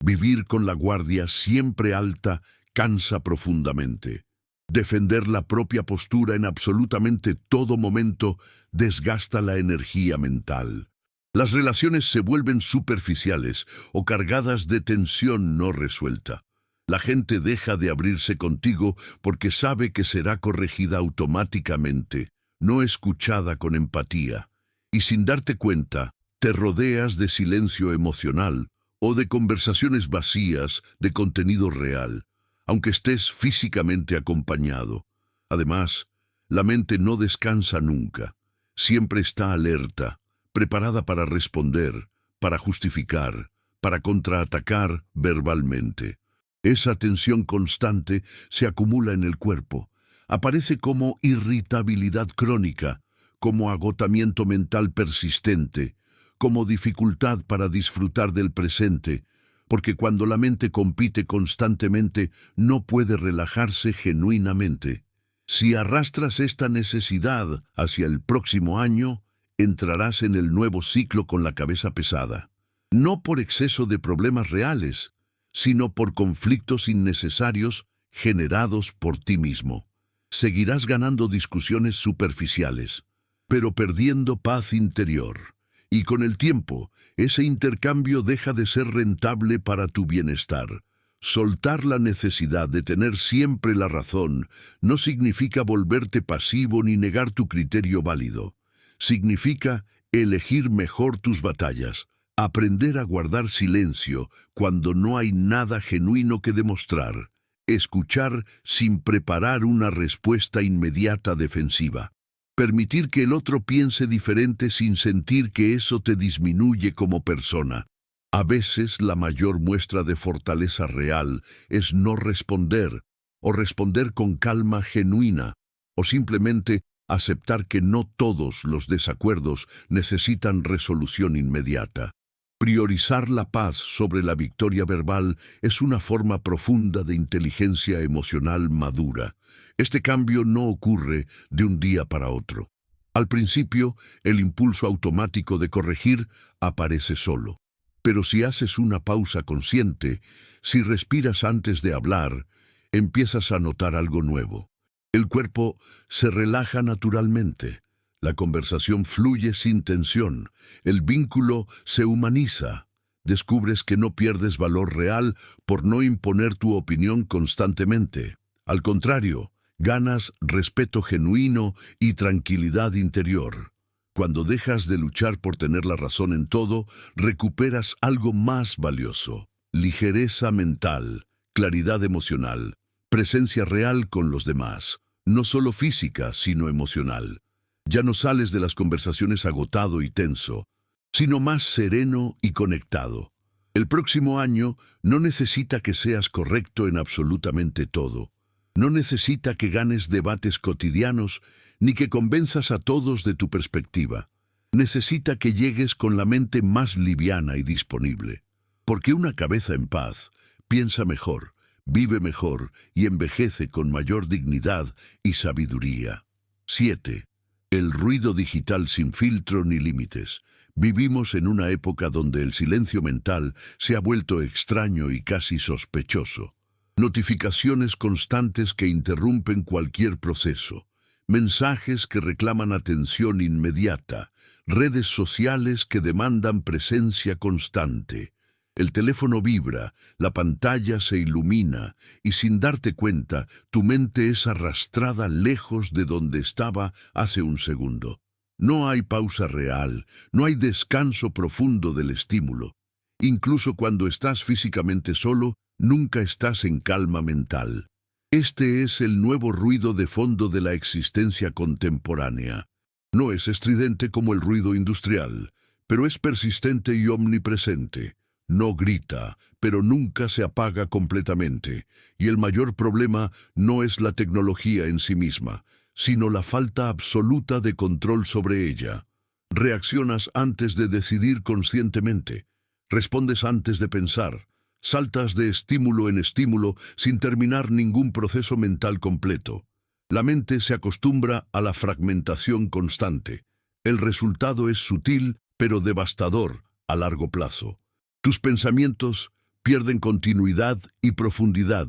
Vivir con la guardia siempre alta cansa profundamente. Defender la propia postura en absolutamente todo momento desgasta la energía mental. Las relaciones se vuelven superficiales o cargadas de tensión no resuelta. La gente deja de abrirse contigo porque sabe que será corregida automáticamente, no escuchada con empatía. Y sin darte cuenta, te rodeas de silencio emocional o de conversaciones vacías de contenido real. aunque estés físicamente acompañado. Además, la mente no descansa nunca. Siempre está alerta, preparada para responder, para justificar, para contraatacar verbalmente. Esa tensión constante se acumula en el cuerpo. Aparece como irritabilidad crónica, como agotamiento mental persistente, como dificultad para disfrutar del presente, porque cuando la mente compite constantemente no puede relajarse genuinamente. Si arrastras esta necesidad hacia el próximo año, entrarás en el nuevo ciclo con la cabeza pesada. No por exceso de problemas reales, sino por conflictos innecesarios generados por ti mismo. Seguirás ganando discusiones superficiales, pero perdiendo paz interior. Y con el tiempo, ese intercambio deja de ser rentable para tu bienestar. Soltar la necesidad de tener siempre la razón no significa volverte pasivo ni negar tu criterio válido. Significa elegir mejor tus batallas, aprender a guardar silencio cuando no hay nada genuino que demostrar, escuchar sin preparar una respuesta inmediata defensiva. Permitir que el otro piense diferente sin sentir que eso te disminuye como persona. A veces la mayor muestra de fortaleza real es no responder, o responder con calma genuina, o simplemente aceptar que no todos los desacuerdos necesitan resolución inmediata. Priorizar la paz sobre la victoria verbal es una forma profunda de inteligencia emocional madura. Este cambio no ocurre de un día para otro. Al principio, el impulso automático de corregir aparece solo. Pero si haces una pausa consciente, si respiras antes de hablar, empiezas a notar algo nuevo. El cuerpo se relaja naturalmente. La conversación fluye sin tensión. El vínculo se humaniza. Descubres que no pierdes valor real por no imponer tu opinión constantemente. Al contrario, ganas respeto genuino y tranquilidad interior. Cuando dejas de luchar por tener la razón en todo, recuperas algo más valioso: ligereza mental, claridad emocional, presencia real con los demás, no solo física, sino emocional. Ya no sales de las conversaciones agotado y tenso, sino más sereno y conectado. El próximo año no necesita que seas correcto en absolutamente todo. No necesita que ganes debates cotidianos ni que convenzas a todos de tu perspectiva. Necesita que llegues con la mente más liviana y disponible. Porque una cabeza en paz piensa mejor, vive mejor y envejece con mayor dignidad y sabiduría. 7. El ruido digital sin filtro ni límites. Vivimos en una época donde el silencio mental se ha vuelto extraño y casi sospechoso. Notificaciones constantes que interrumpen cualquier proceso. Mensajes que reclaman atención inmediata. Redes sociales que demandan presencia constante. El teléfono vibra, la pantalla se ilumina y sin darte cuenta, tu mente es arrastrada lejos de donde estaba hace un segundo. No hay pausa real, no hay descanso profundo del estímulo. Incluso cuando estás físicamente solo, nunca estás en calma mental. Este es el nuevo ruido de fondo de la existencia contemporánea. No es estridente como el ruido industrial, pero es persistente y omnipresente. No grita, pero nunca se apaga completamente. Y el mayor problema no es la tecnología en sí misma, sino la falta absoluta de control sobre ella. Reaccionas antes de decidir conscientemente. Respondes antes de pensar. Saltas de estímulo en estímulo sin terminar ningún proceso mental completo. La mente se acostumbra a la fragmentación constante. El resultado es sutil, pero devastador a largo plazo. Tus pensamientos pierden continuidad y profundidad.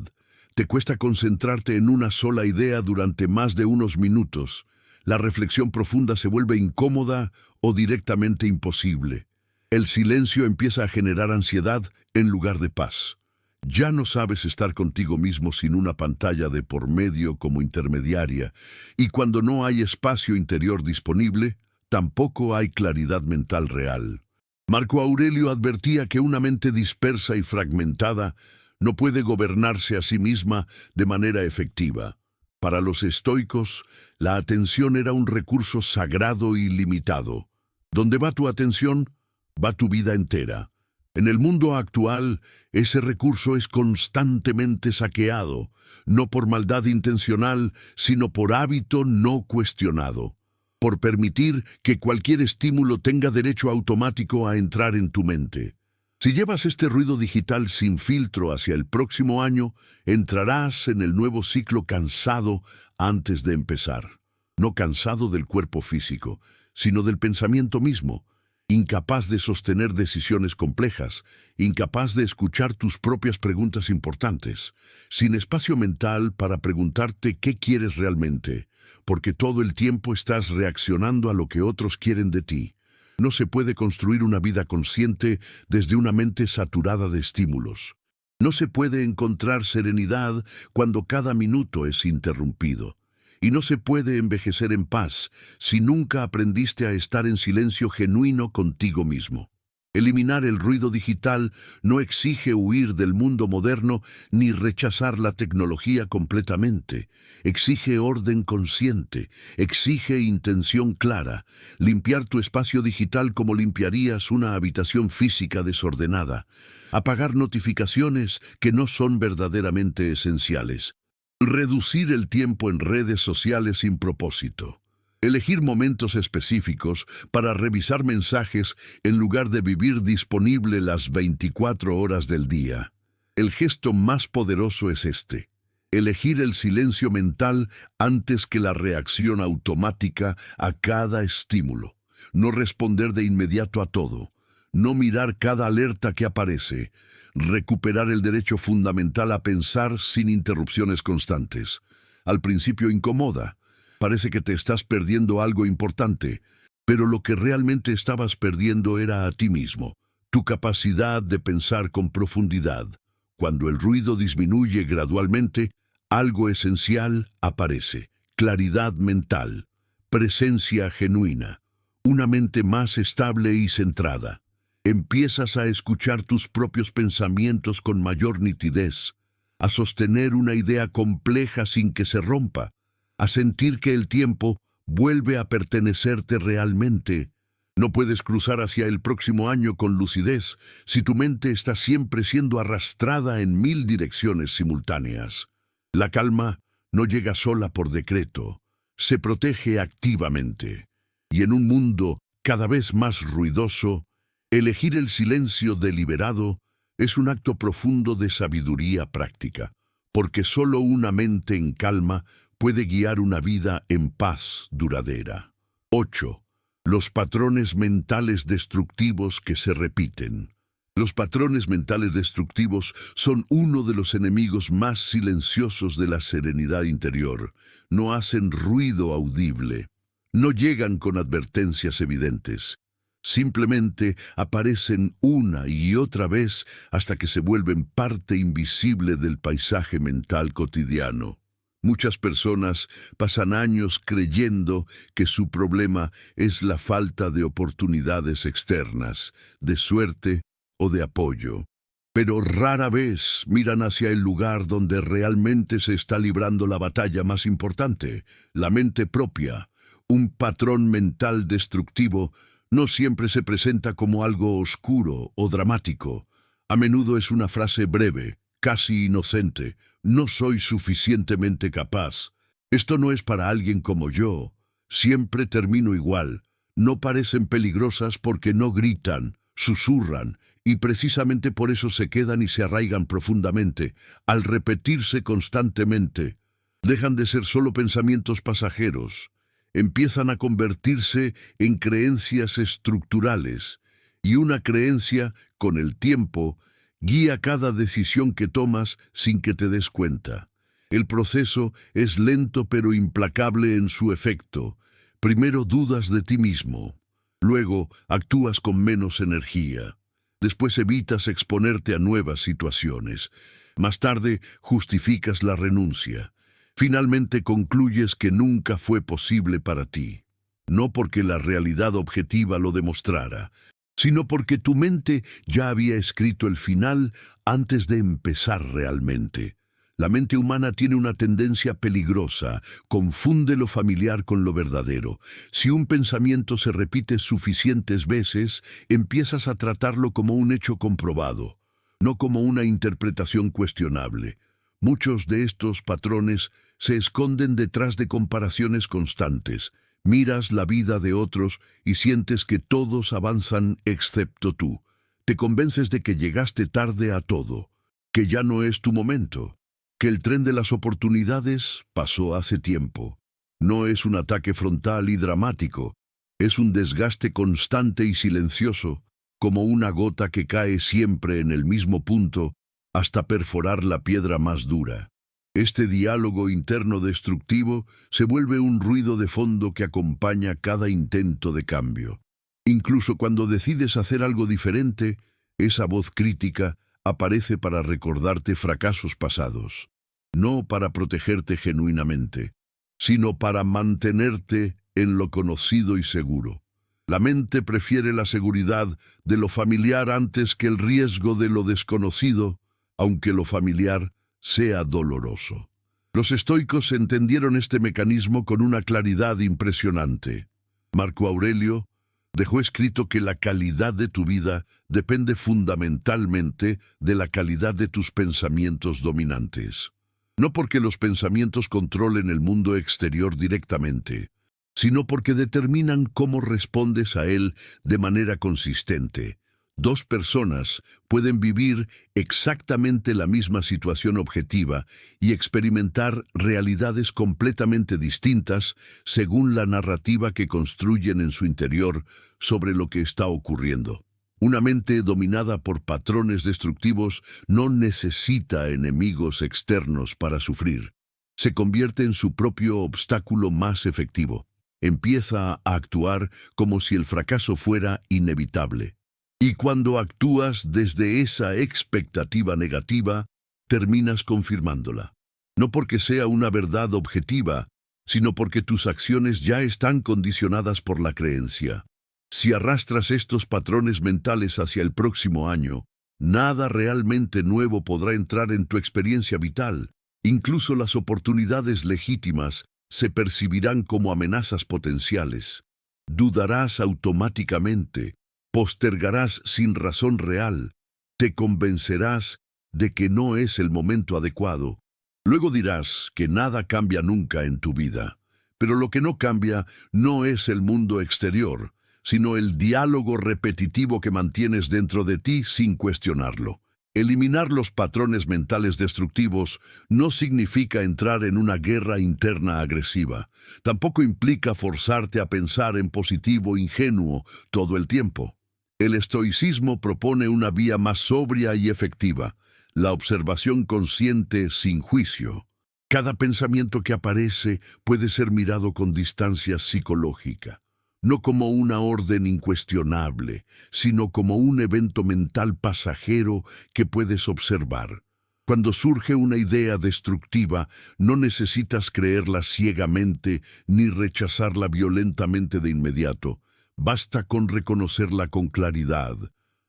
Te cuesta concentrarte en una sola idea durante más de unos minutos. La reflexión profunda se vuelve incómoda o directamente imposible. El silencio empieza a generar ansiedad en lugar de paz. Ya no sabes estar contigo mismo sin una pantalla de por medio como intermediaria, y cuando no hay espacio interior disponible, tampoco hay claridad mental real. Marco Aurelio advertía que una mente dispersa y fragmentada no puede gobernarse a sí misma de manera efectiva. Para los estoicos, la atención era un recurso sagrado y limitado. Donde va tu atención, va tu vida entera. En el mundo actual, ese recurso es constantemente saqueado, no por maldad intencional, sino por hábito no cuestionado, por permitir que cualquier estímulo tenga derecho automático a entrar en tu mente. Si llevas este ruido digital sin filtro hacia el próximo año, entrarás en el nuevo ciclo cansado antes de empezar. No cansado del cuerpo físico, sino del pensamiento mismo, incapaz de sostener decisiones complejas, incapaz de escuchar tus propias preguntas importantes, sin espacio mental para preguntarte qué quieres realmente, porque todo el tiempo estás reaccionando a lo que otros quieren de ti. No se puede construir una vida consciente desde una mente saturada de estímulos. No se puede encontrar serenidad cuando cada minuto es interrumpido. Y no se puede envejecer en paz si nunca aprendiste a estar en silencio genuino contigo mismo. Eliminar el ruido digital no exige huir del mundo moderno ni rechazar la tecnología completamente. Exige orden consciente, exige intención clara, limpiar tu espacio digital como limpiarías una habitación física desordenada, apagar notificaciones que no son verdaderamente esenciales, reducir el tiempo en redes sociales sin propósito. Elegir momentos específicos para revisar mensajes en lugar de vivir disponible las 24 horas del día. El gesto más poderoso es este: elegir el silencio mental antes que la reacción automática a cada estímulo. No responder de inmediato a todo. No mirar cada alerta que aparece. Recuperar el derecho fundamental a pensar sin interrupciones constantes. Al principio incomoda. Parece que te estás perdiendo algo importante, pero lo que realmente estabas perdiendo era a ti mismo, tu capacidad de pensar con profundidad. Cuando el ruido disminuye gradualmente, algo esencial aparece: claridad mental, presencia genuina, una mente más estable y centrada. Empiezas a escuchar tus propios pensamientos con mayor nitidez, a sostener una idea compleja sin que se rompa, a sentir que el tiempo vuelve a pertenecerte realmente. No puedes cruzar hacia el próximo año con lucidez si tu mente está siempre siendo arrastrada en 1000 direcciones simultáneas. La calma no llega sola por decreto, se protege activamente. Y en un mundo cada vez más ruidoso, elegir el silencio deliberado es un acto profundo de sabiduría práctica, porque solo una mente en calma puede guiar una vida en paz duradera. 8. Los patrones mentales destructivos que se repiten. Los patrones mentales destructivos son uno de los enemigos más silenciosos de la serenidad interior. No hacen ruido audible. No llegan con advertencias evidentes. Simplemente aparecen una y otra vez hasta que se vuelven parte invisible del paisaje mental cotidiano. Muchas personas pasan años creyendo que su problema es la falta de oportunidades externas, de suerte o de apoyo. Pero rara vez miran hacia el lugar donde realmente se está librando la batalla más importante, la mente propia. Un patrón mental destructivo no siempre se presenta como algo oscuro o dramático. A menudo es una frase breve, casi inocente: no soy suficientemente capaz. Esto no es para alguien como yo. Siempre termino igual. No parecen peligrosas porque no gritan, susurran, y precisamente por eso se quedan y se arraigan profundamente. Al repetirse constantemente, dejan de ser solo pensamientos pasajeros. Empiezan a convertirse en creencias estructurales, y una creencia, con el tiempo, guía cada decisión que tomas sin que te des cuenta. El proceso es lento pero implacable en su efecto. Primero dudas de ti mismo. Luego actúas con menos energía. Después evitas exponerte a nuevas situaciones. Más tarde justificas la renuncia. Finalmente concluyes que nunca fue posible para ti. No porque la realidad objetiva lo demostrara, sino porque tu mente ya había escrito el final antes de empezar realmente. La mente humana tiene una tendencia peligrosa, confunde lo familiar con lo verdadero. Si un pensamiento se repite suficientes veces, empiezas a tratarlo como un hecho comprobado, no como una interpretación cuestionable. Muchos de estos patrones se esconden detrás de comparaciones constantes. Miras la vida de otros y sientes que todos avanzan excepto tú. Te convences de que llegaste tarde a todo, que ya no es tu momento, que el tren de las oportunidades pasó hace tiempo. No es un ataque frontal y dramático, es un desgaste constante y silencioso, como una gota que cae siempre en el mismo punto hasta perforar la piedra más dura. Este diálogo interno destructivo se vuelve un ruido de fondo que acompaña cada intento de cambio. Incluso cuando decides hacer algo diferente, esa voz crítica aparece para recordarte fracasos pasados, no para protegerte genuinamente, sino para mantenerte en lo conocido y seguro. La mente prefiere la seguridad de lo familiar antes que el riesgo de lo desconocido, aunque lo familiar sea doloroso. Los estoicos entendieron este mecanismo con una claridad impresionante. Marco Aurelio dejó escrito que la calidad de tu vida depende fundamentalmente de la calidad de tus pensamientos dominantes. No porque los pensamientos controlen el mundo exterior directamente, sino porque determinan cómo respondes a él de manera consistente. Dos personas pueden vivir exactamente la misma situación objetiva y experimentar realidades completamente distintas según la narrativa que construyen en su interior sobre lo que está ocurriendo. Una mente dominada por patrones destructivos no necesita enemigos externos para sufrir. Se convierte en su propio obstáculo más efectivo. Empieza a actuar como si el fracaso fuera inevitable. Y cuando actúas desde esa expectativa negativa, terminas confirmándola. No porque sea una verdad objetiva, sino porque tus acciones ya están condicionadas por la creencia. Si arrastras estos patrones mentales hacia el próximo año, nada realmente nuevo podrá entrar en tu experiencia vital. Incluso las oportunidades legítimas se percibirán como amenazas potenciales. Dudarás automáticamente. Postergarás sin razón real, te convencerás de que no es el momento adecuado. Luego dirás que nada cambia nunca en tu vida, pero lo que no cambia no es el mundo exterior, sino el diálogo repetitivo que mantienes dentro de ti sin cuestionarlo. Eliminar los patrones mentales destructivos no significa entrar en una guerra interna agresiva. Tampoco implica forzarte a pensar en positivo ingenuo todo el tiempo. El estoicismo propone una vía más sobria y efectiva, la observación consciente sin juicio. Cada pensamiento que aparece puede ser mirado con distancia psicológica, no como una orden incuestionable, sino como un evento mental pasajero que puedes observar. Cuando surge una idea destructiva, no necesitas creerla ciegamente ni rechazarla violentamente de inmediato. Basta con reconocerla con claridad.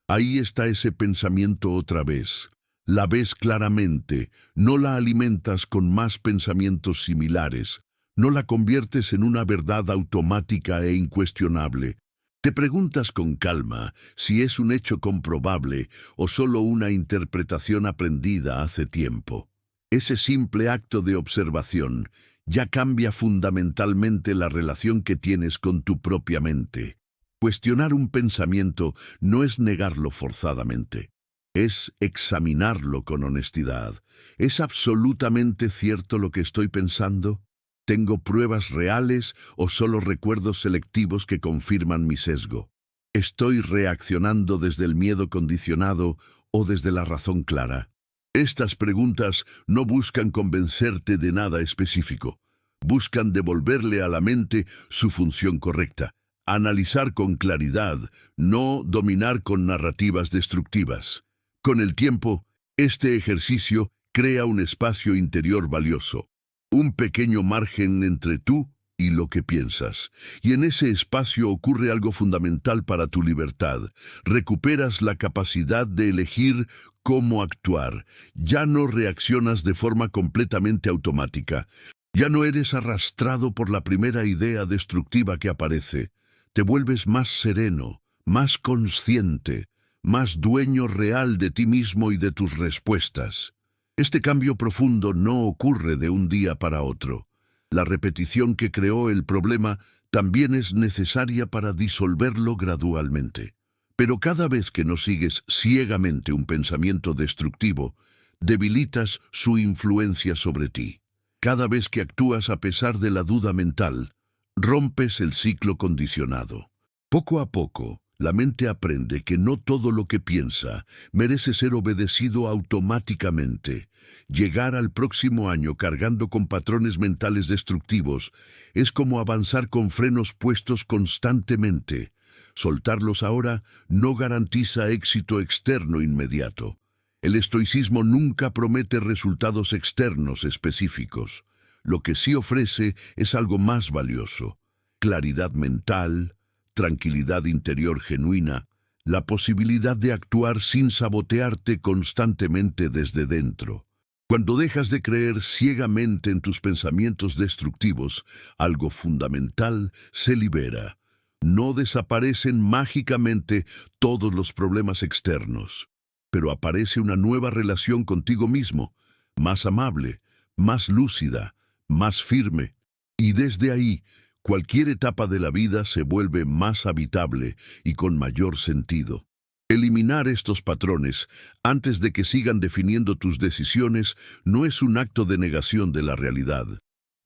Ahí está ese pensamiento otra vez. La ves claramente, no la alimentas con más pensamientos similares, no la conviertes en una verdad automática e incuestionable. Te preguntas con calma si es un hecho comprobable o solo una interpretación aprendida hace tiempo. Ese simple acto de observación ya cambia fundamentalmente la relación que tienes con tu propia mente. Cuestionar un pensamiento no es negarlo forzadamente, es examinarlo con honestidad. ¿Es absolutamente cierto lo que estoy pensando? ¿Tengo pruebas reales o solo recuerdos selectivos que confirman mi sesgo? ¿Estoy reaccionando desde el miedo condicionado o desde la razón clara? Estas preguntas no buscan convencerte de nada específico. Buscan devolverle a la mente su función correcta. Analizar con claridad, no dominar con narrativas destructivas. Con el tiempo, este ejercicio crea un espacio interior valioso, un pequeño margen entre tú y lo que piensas. Y en ese espacio ocurre algo fundamental para tu libertad. Recuperas la capacidad de elegir cómo actuar. Ya no reaccionas de forma completamente automática. Ya no eres arrastrado por la primera idea destructiva que aparece. Te vuelves más sereno, más consciente, más dueño real de ti mismo y de tus respuestas. Este cambio profundo no ocurre de un día para otro. La repetición que creó el problema también es necesaria para disolverlo gradualmente. Pero cada vez que no sigues ciegamente un pensamiento destructivo, debilitas su influencia sobre ti. Cada vez que actúas a pesar de la duda mental, rompes el ciclo condicionado. Poco a poco, la mente aprende que no todo lo que piensa merece ser obedecido automáticamente. Llegar al próximo año cargando con patrones mentales destructivos es como avanzar con frenos puestos constantemente. Soltarlos ahora no garantiza éxito externo inmediato. El estoicismo nunca promete resultados externos específicos. Lo que sí ofrece es algo más valioso: claridad mental, tranquilidad interior genuina, la posibilidad de actuar sin sabotearte constantemente desde dentro. Cuando dejas de creer ciegamente en tus pensamientos destructivos, algo fundamental se libera. No desaparecen mágicamente todos los problemas externos, pero aparece una nueva relación contigo mismo, más amable, más lúcida, más firme. Y desde ahí, cualquier etapa de la vida se vuelve más habitable y con mayor sentido. Eliminar estos patrones antes de que sigan definiendo tus decisiones no es un acto de negación de la realidad.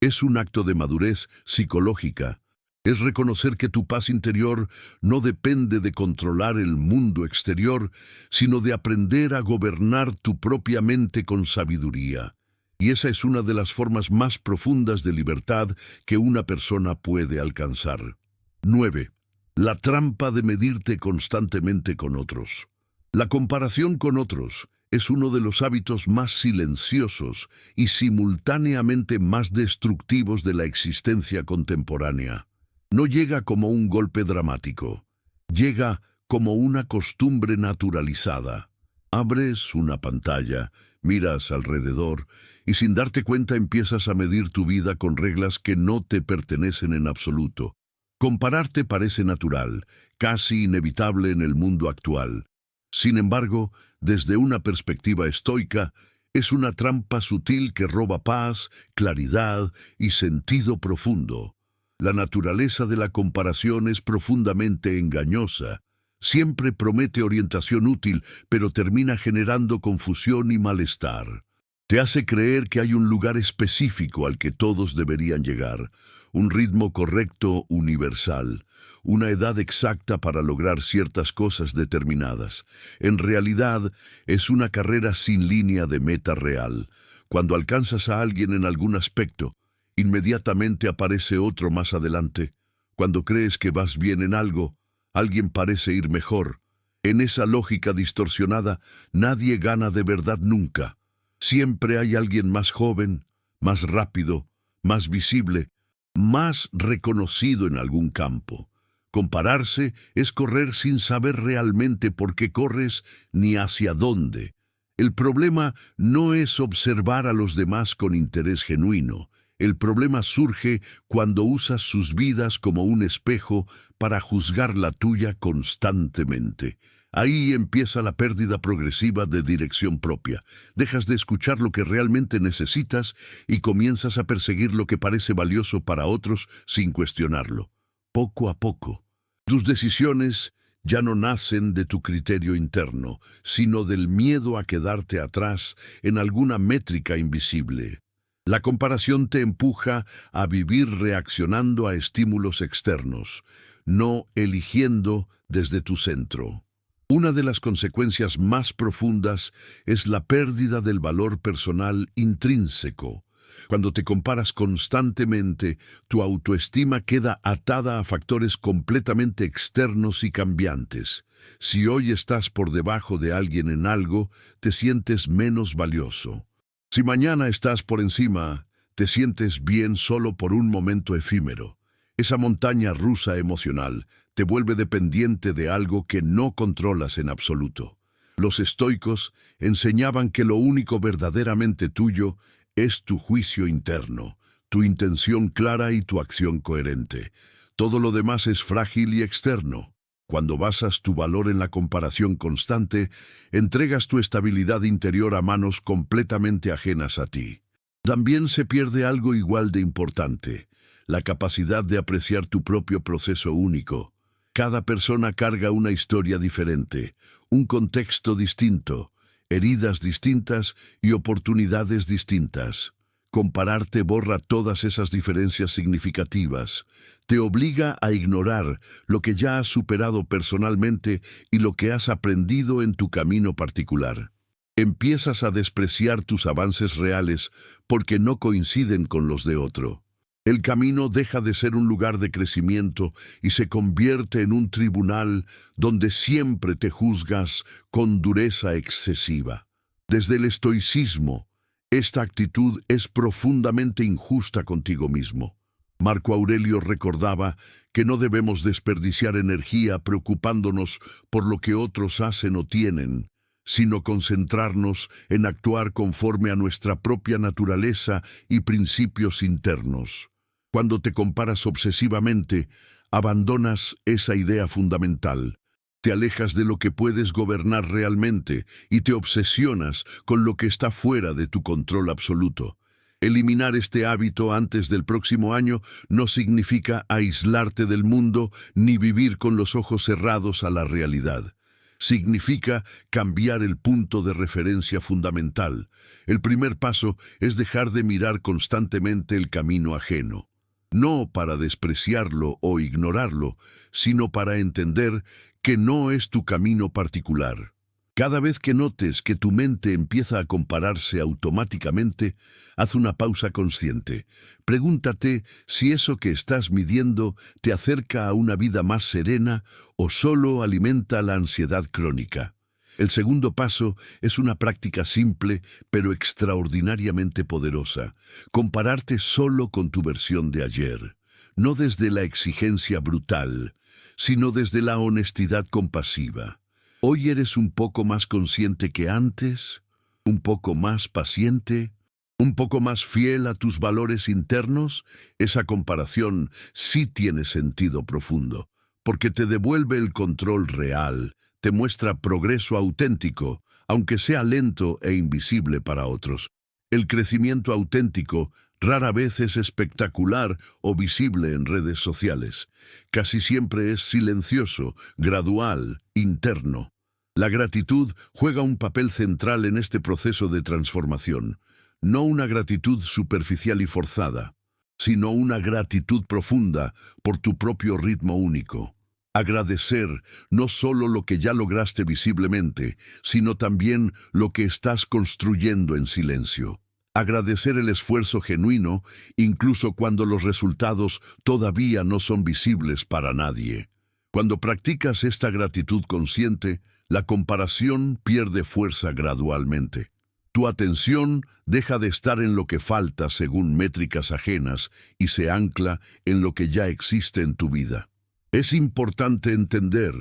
Es un acto de madurez psicológica. Es reconocer que tu paz interior no depende de controlar el mundo exterior, sino de aprender a gobernar tu propia mente con sabiduría. Y esa es una de las formas más profundas de libertad que una persona puede alcanzar. 9. La trampa de medirte constantemente con otros. La comparación con otros es uno de los hábitos más silenciosos y simultáneamente más destructivos de la existencia contemporánea. No llega como un golpe dramático, llega como una costumbre naturalizada. Abres una pantalla, miras alrededor y sin darte cuenta empiezas a medir tu vida con reglas que no te pertenecen en absoluto. Compararte parece natural, casi inevitable en el mundo actual. Sin embargo, desde una perspectiva estoica, es una trampa sutil que roba paz, claridad y sentido profundo. La naturaleza de la comparación es profundamente engañosa. Siempre promete orientación útil, pero termina generando confusión y malestar. Te hace creer que hay un lugar específico al que todos deberían llegar, un ritmo correcto universal, una edad exacta para lograr ciertas cosas determinadas. En realidad, es una carrera sin línea de meta real. Cuando alcanzas a alguien en algún aspecto, inmediatamente aparece otro más adelante. Cuando crees que vas bien en algo, alguien parece ir mejor. En esa lógica distorsionada, nadie gana de verdad nunca. Siempre hay alguien más joven, más rápido, más visible, más reconocido en algún campo. Compararse es correr sin saber realmente por qué corres ni hacia dónde. El problema no es observar a los demás con interés genuino. El problema surge cuando usas sus vidas como un espejo para juzgar la tuya constantemente. Ahí empieza la pérdida progresiva de dirección propia. Dejas de escuchar lo que realmente necesitas y comienzas a perseguir lo que parece valioso para otros sin cuestionarlo. Poco a poco, tus decisiones ya no nacen de tu criterio interno, sino del miedo a quedarte atrás en alguna métrica invisible. La comparación te empuja a vivir reaccionando a estímulos externos, no eligiendo desde tu centro. Una de las consecuencias más profundas es la pérdida del valor personal intrínseco. Cuando te comparas constantemente, tu autoestima queda atada a factores completamente externos y cambiantes. Si hoy estás por debajo de alguien en algo, te sientes menos valioso. Si mañana estás por encima, Te sientes bien solo por un momento efímero. Esa montaña rusa emocional te vuelve dependiente de algo que no controlas en absoluto. Los estoicos enseñaban que lo único verdaderamente tuyo es tu juicio interno, tu intención clara y tu acción coherente. Todo lo demás es frágil y externo. Cuando basas tu valor en la comparación constante, entregas tu estabilidad interior a manos completamente ajenas a ti. También se pierde algo igual de importante, la capacidad de apreciar tu propio proceso único. Cada persona carga una historia diferente, un contexto distinto, heridas distintas y oportunidades distintas. Compararte borra todas esas diferencias significativas. Te obliga a ignorar lo que ya has superado personalmente y lo que has aprendido en tu camino particular. Empiezas a despreciar tus avances reales porque no coinciden con los de otro. El camino deja de ser un lugar de crecimiento y se convierte en un tribunal donde siempre te juzgas con dureza excesiva. Desde el estoicismo, esta actitud es profundamente injusta contigo mismo. Marco Aurelio recordaba que no debemos desperdiciar energía preocupándonos por lo que otros hacen o tienen, sino concentrarnos en actuar conforme a nuestra propia naturaleza y principios internos. Cuando te comparas obsesivamente, abandonas esa idea fundamental. Te alejas de lo que puedes gobernar realmente y te obsesionas con lo que está fuera de tu control absoluto. Eliminar este hábito antes del próximo año no significa aislarte del mundo ni vivir con los ojos cerrados a la realidad. Significa cambiar el punto de referencia fundamental. El primer paso es dejar de mirar constantemente el camino ajeno. No para despreciarlo o ignorarlo, sino para entender que no es tu camino particular. Cada vez que notes que tu mente empieza a compararse automáticamente, haz una pausa consciente. Pregúntate si eso que estás midiendo te acerca a una vida más serena o solo alimenta la ansiedad crónica. El segundo paso es una práctica simple, pero extraordinariamente poderosa. Compararte solo con tu versión de ayer, no desde la exigencia brutal, sino desde la honestidad compasiva. ¿Hoy eres un poco más consciente que antes? ¿Un poco más paciente? ¿Un poco más fiel a tus valores internos? Esa comparación sí tiene sentido profundo, porque te devuelve el control real. Te muestra progreso auténtico, aunque sea lento e invisible para otros. El crecimiento auténtico rara vez es espectacular o visible en redes sociales. Casi siempre es silencioso, gradual, interno. La gratitud juega un papel central en este proceso de transformación. No una gratitud superficial y forzada, sino una gratitud profunda por tu propio ritmo único. Agradecer no solo lo que ya lograste visiblemente, sino también lo que estás construyendo en silencio. Agradecer el esfuerzo genuino, incluso cuando los resultados todavía no son visibles para nadie. Cuando practicas esta gratitud consciente, la comparación pierde fuerza gradualmente. Tu atención deja de estar en lo que falta según métricas ajenas y se ancla en lo que ya existe en tu vida. Es importante entender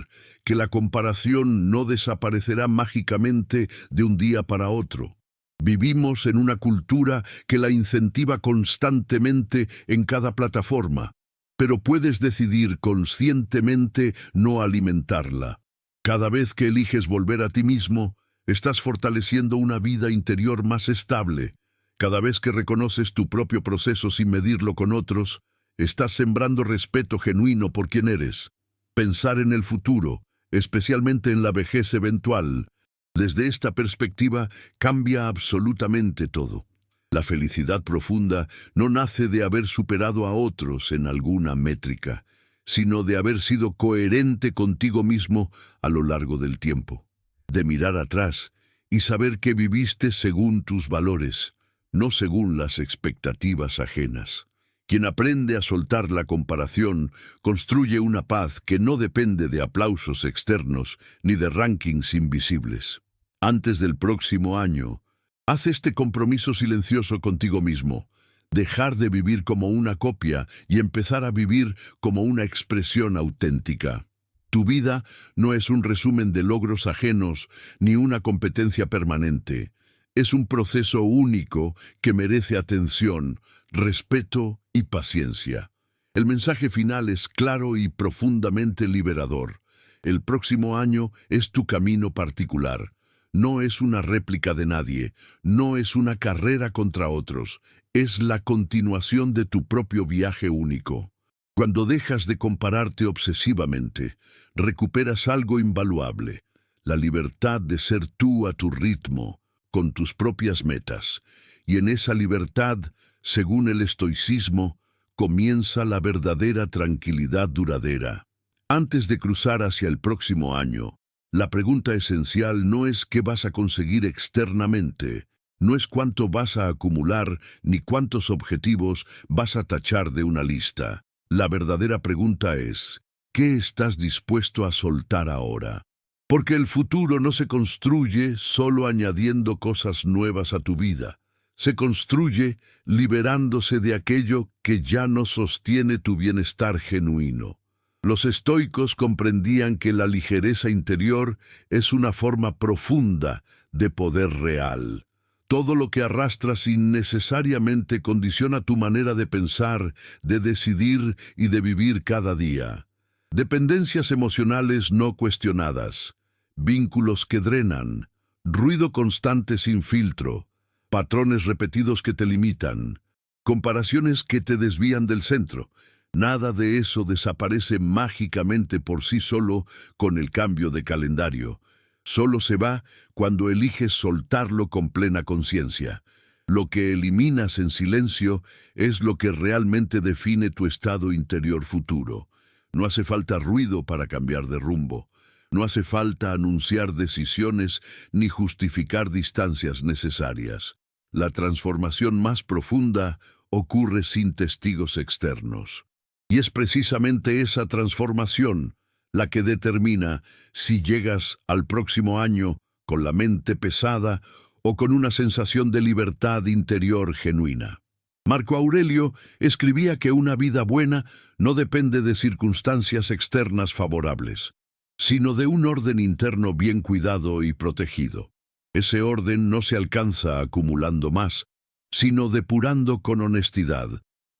que la comparación no desaparecerá mágicamente de un día para otro. Vivimos en una cultura que la incentiva constantemente en cada plataforma, pero puedes decidir conscientemente no alimentarla. Cada vez que eliges volver a ti mismo, estás fortaleciendo una vida interior más estable. Cada vez que reconoces tu propio proceso sin medirlo con otros, estás sembrando respeto genuino por quien eres. Pensar en el futuro, especialmente en la vejez eventual, desde esta perspectiva cambia absolutamente todo. La felicidad profunda no nace de haber superado a otros en alguna métrica, sino de haber sido coherente contigo mismo a lo largo del tiempo. De mirar atrás y saber que viviste según tus valores, no según las expectativas ajenas. Quien aprende a soltar la comparación construye una paz que no depende de aplausos externos ni de rankings invisibles. Antes del próximo año, haz este compromiso silencioso contigo mismo. dejar de vivir como una copia y empezar a vivir como una expresión auténtica. Tu vida no es un resumen de logros ajenos ni una competencia permanente. Es un proceso único que merece atención, respeto y paciencia. El mensaje final es claro y profundamente liberador. El próximo año es tu camino particular. No es una réplica de nadie, no es una carrera contra otros, es la continuación de tu propio viaje único. Cuando dejas de compararte obsesivamente, recuperas algo invaluable, la libertad de ser tú a tu ritmo, con tus propias metas. Y en esa libertad, según el estoicismo, comienza la verdadera tranquilidad duradera. Antes de cruzar hacia el próximo año, la pregunta esencial no es qué vas a conseguir externamente, no es cuánto vas a acumular ni cuántos objetivos vas a tachar de una lista. La verdadera pregunta es, ¿qué estás dispuesto a soltar ahora? Porque el futuro no se construye solo añadiendo cosas nuevas a tu vida. Se construye liberándose de aquello que ya no sostiene tu bienestar genuino. Los estoicos comprendían que la ligereza interior es una forma profunda de poder real. Todo lo que arrastras innecesariamente condiciona tu manera de pensar, de decidir y de vivir cada día. Dependencias emocionales no cuestionadas, vínculos que drenan, ruido constante sin filtro, patrones repetidos que te limitan, comparaciones que te desvían del centro. Nada de eso desaparece mágicamente por sí solo con el cambio de calendario. Solo se va cuando eliges soltarlo con plena conciencia. Lo que eliminas en silencio es lo que realmente define tu estado interior futuro. No hace falta ruido para cambiar de rumbo. No hace falta anunciar decisiones ni justificar distancias necesarias. La transformación más profunda ocurre sin testigos externos. Y es precisamente esa transformación la que determina si llegas al próximo año con la mente pesada o con una sensación de libertad interior genuina. Marco Aurelio escribía que una vida buena no depende de circunstancias externas favorables, sino de un orden interno bien cuidado y protegido. Ese orden no se alcanza acumulando más, sino depurando con honestidad,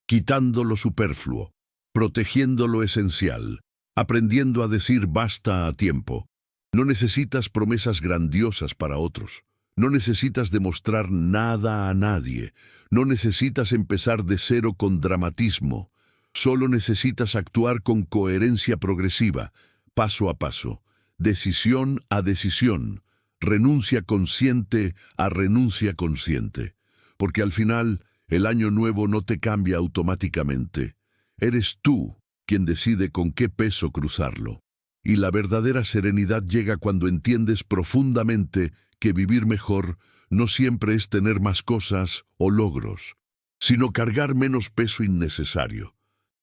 quitando lo superfluo, protegiendo lo esencial, aprendiendo a decir basta a tiempo. No necesitas promesas grandiosas para otros. No necesitas demostrar nada a nadie. No necesitas empezar de cero con dramatismo. Solo necesitas actuar con coherencia progresiva, paso a paso, decisión a decisión, renuncia consciente a renuncia consciente. Porque al final, el año nuevo no te cambia automáticamente. Eres tú quien decide con qué peso cruzarlo. Y la verdadera serenidad llega cuando entiendes profundamente que vivir mejor no siempre es tener más cosas o logros, sino cargar menos peso innecesario.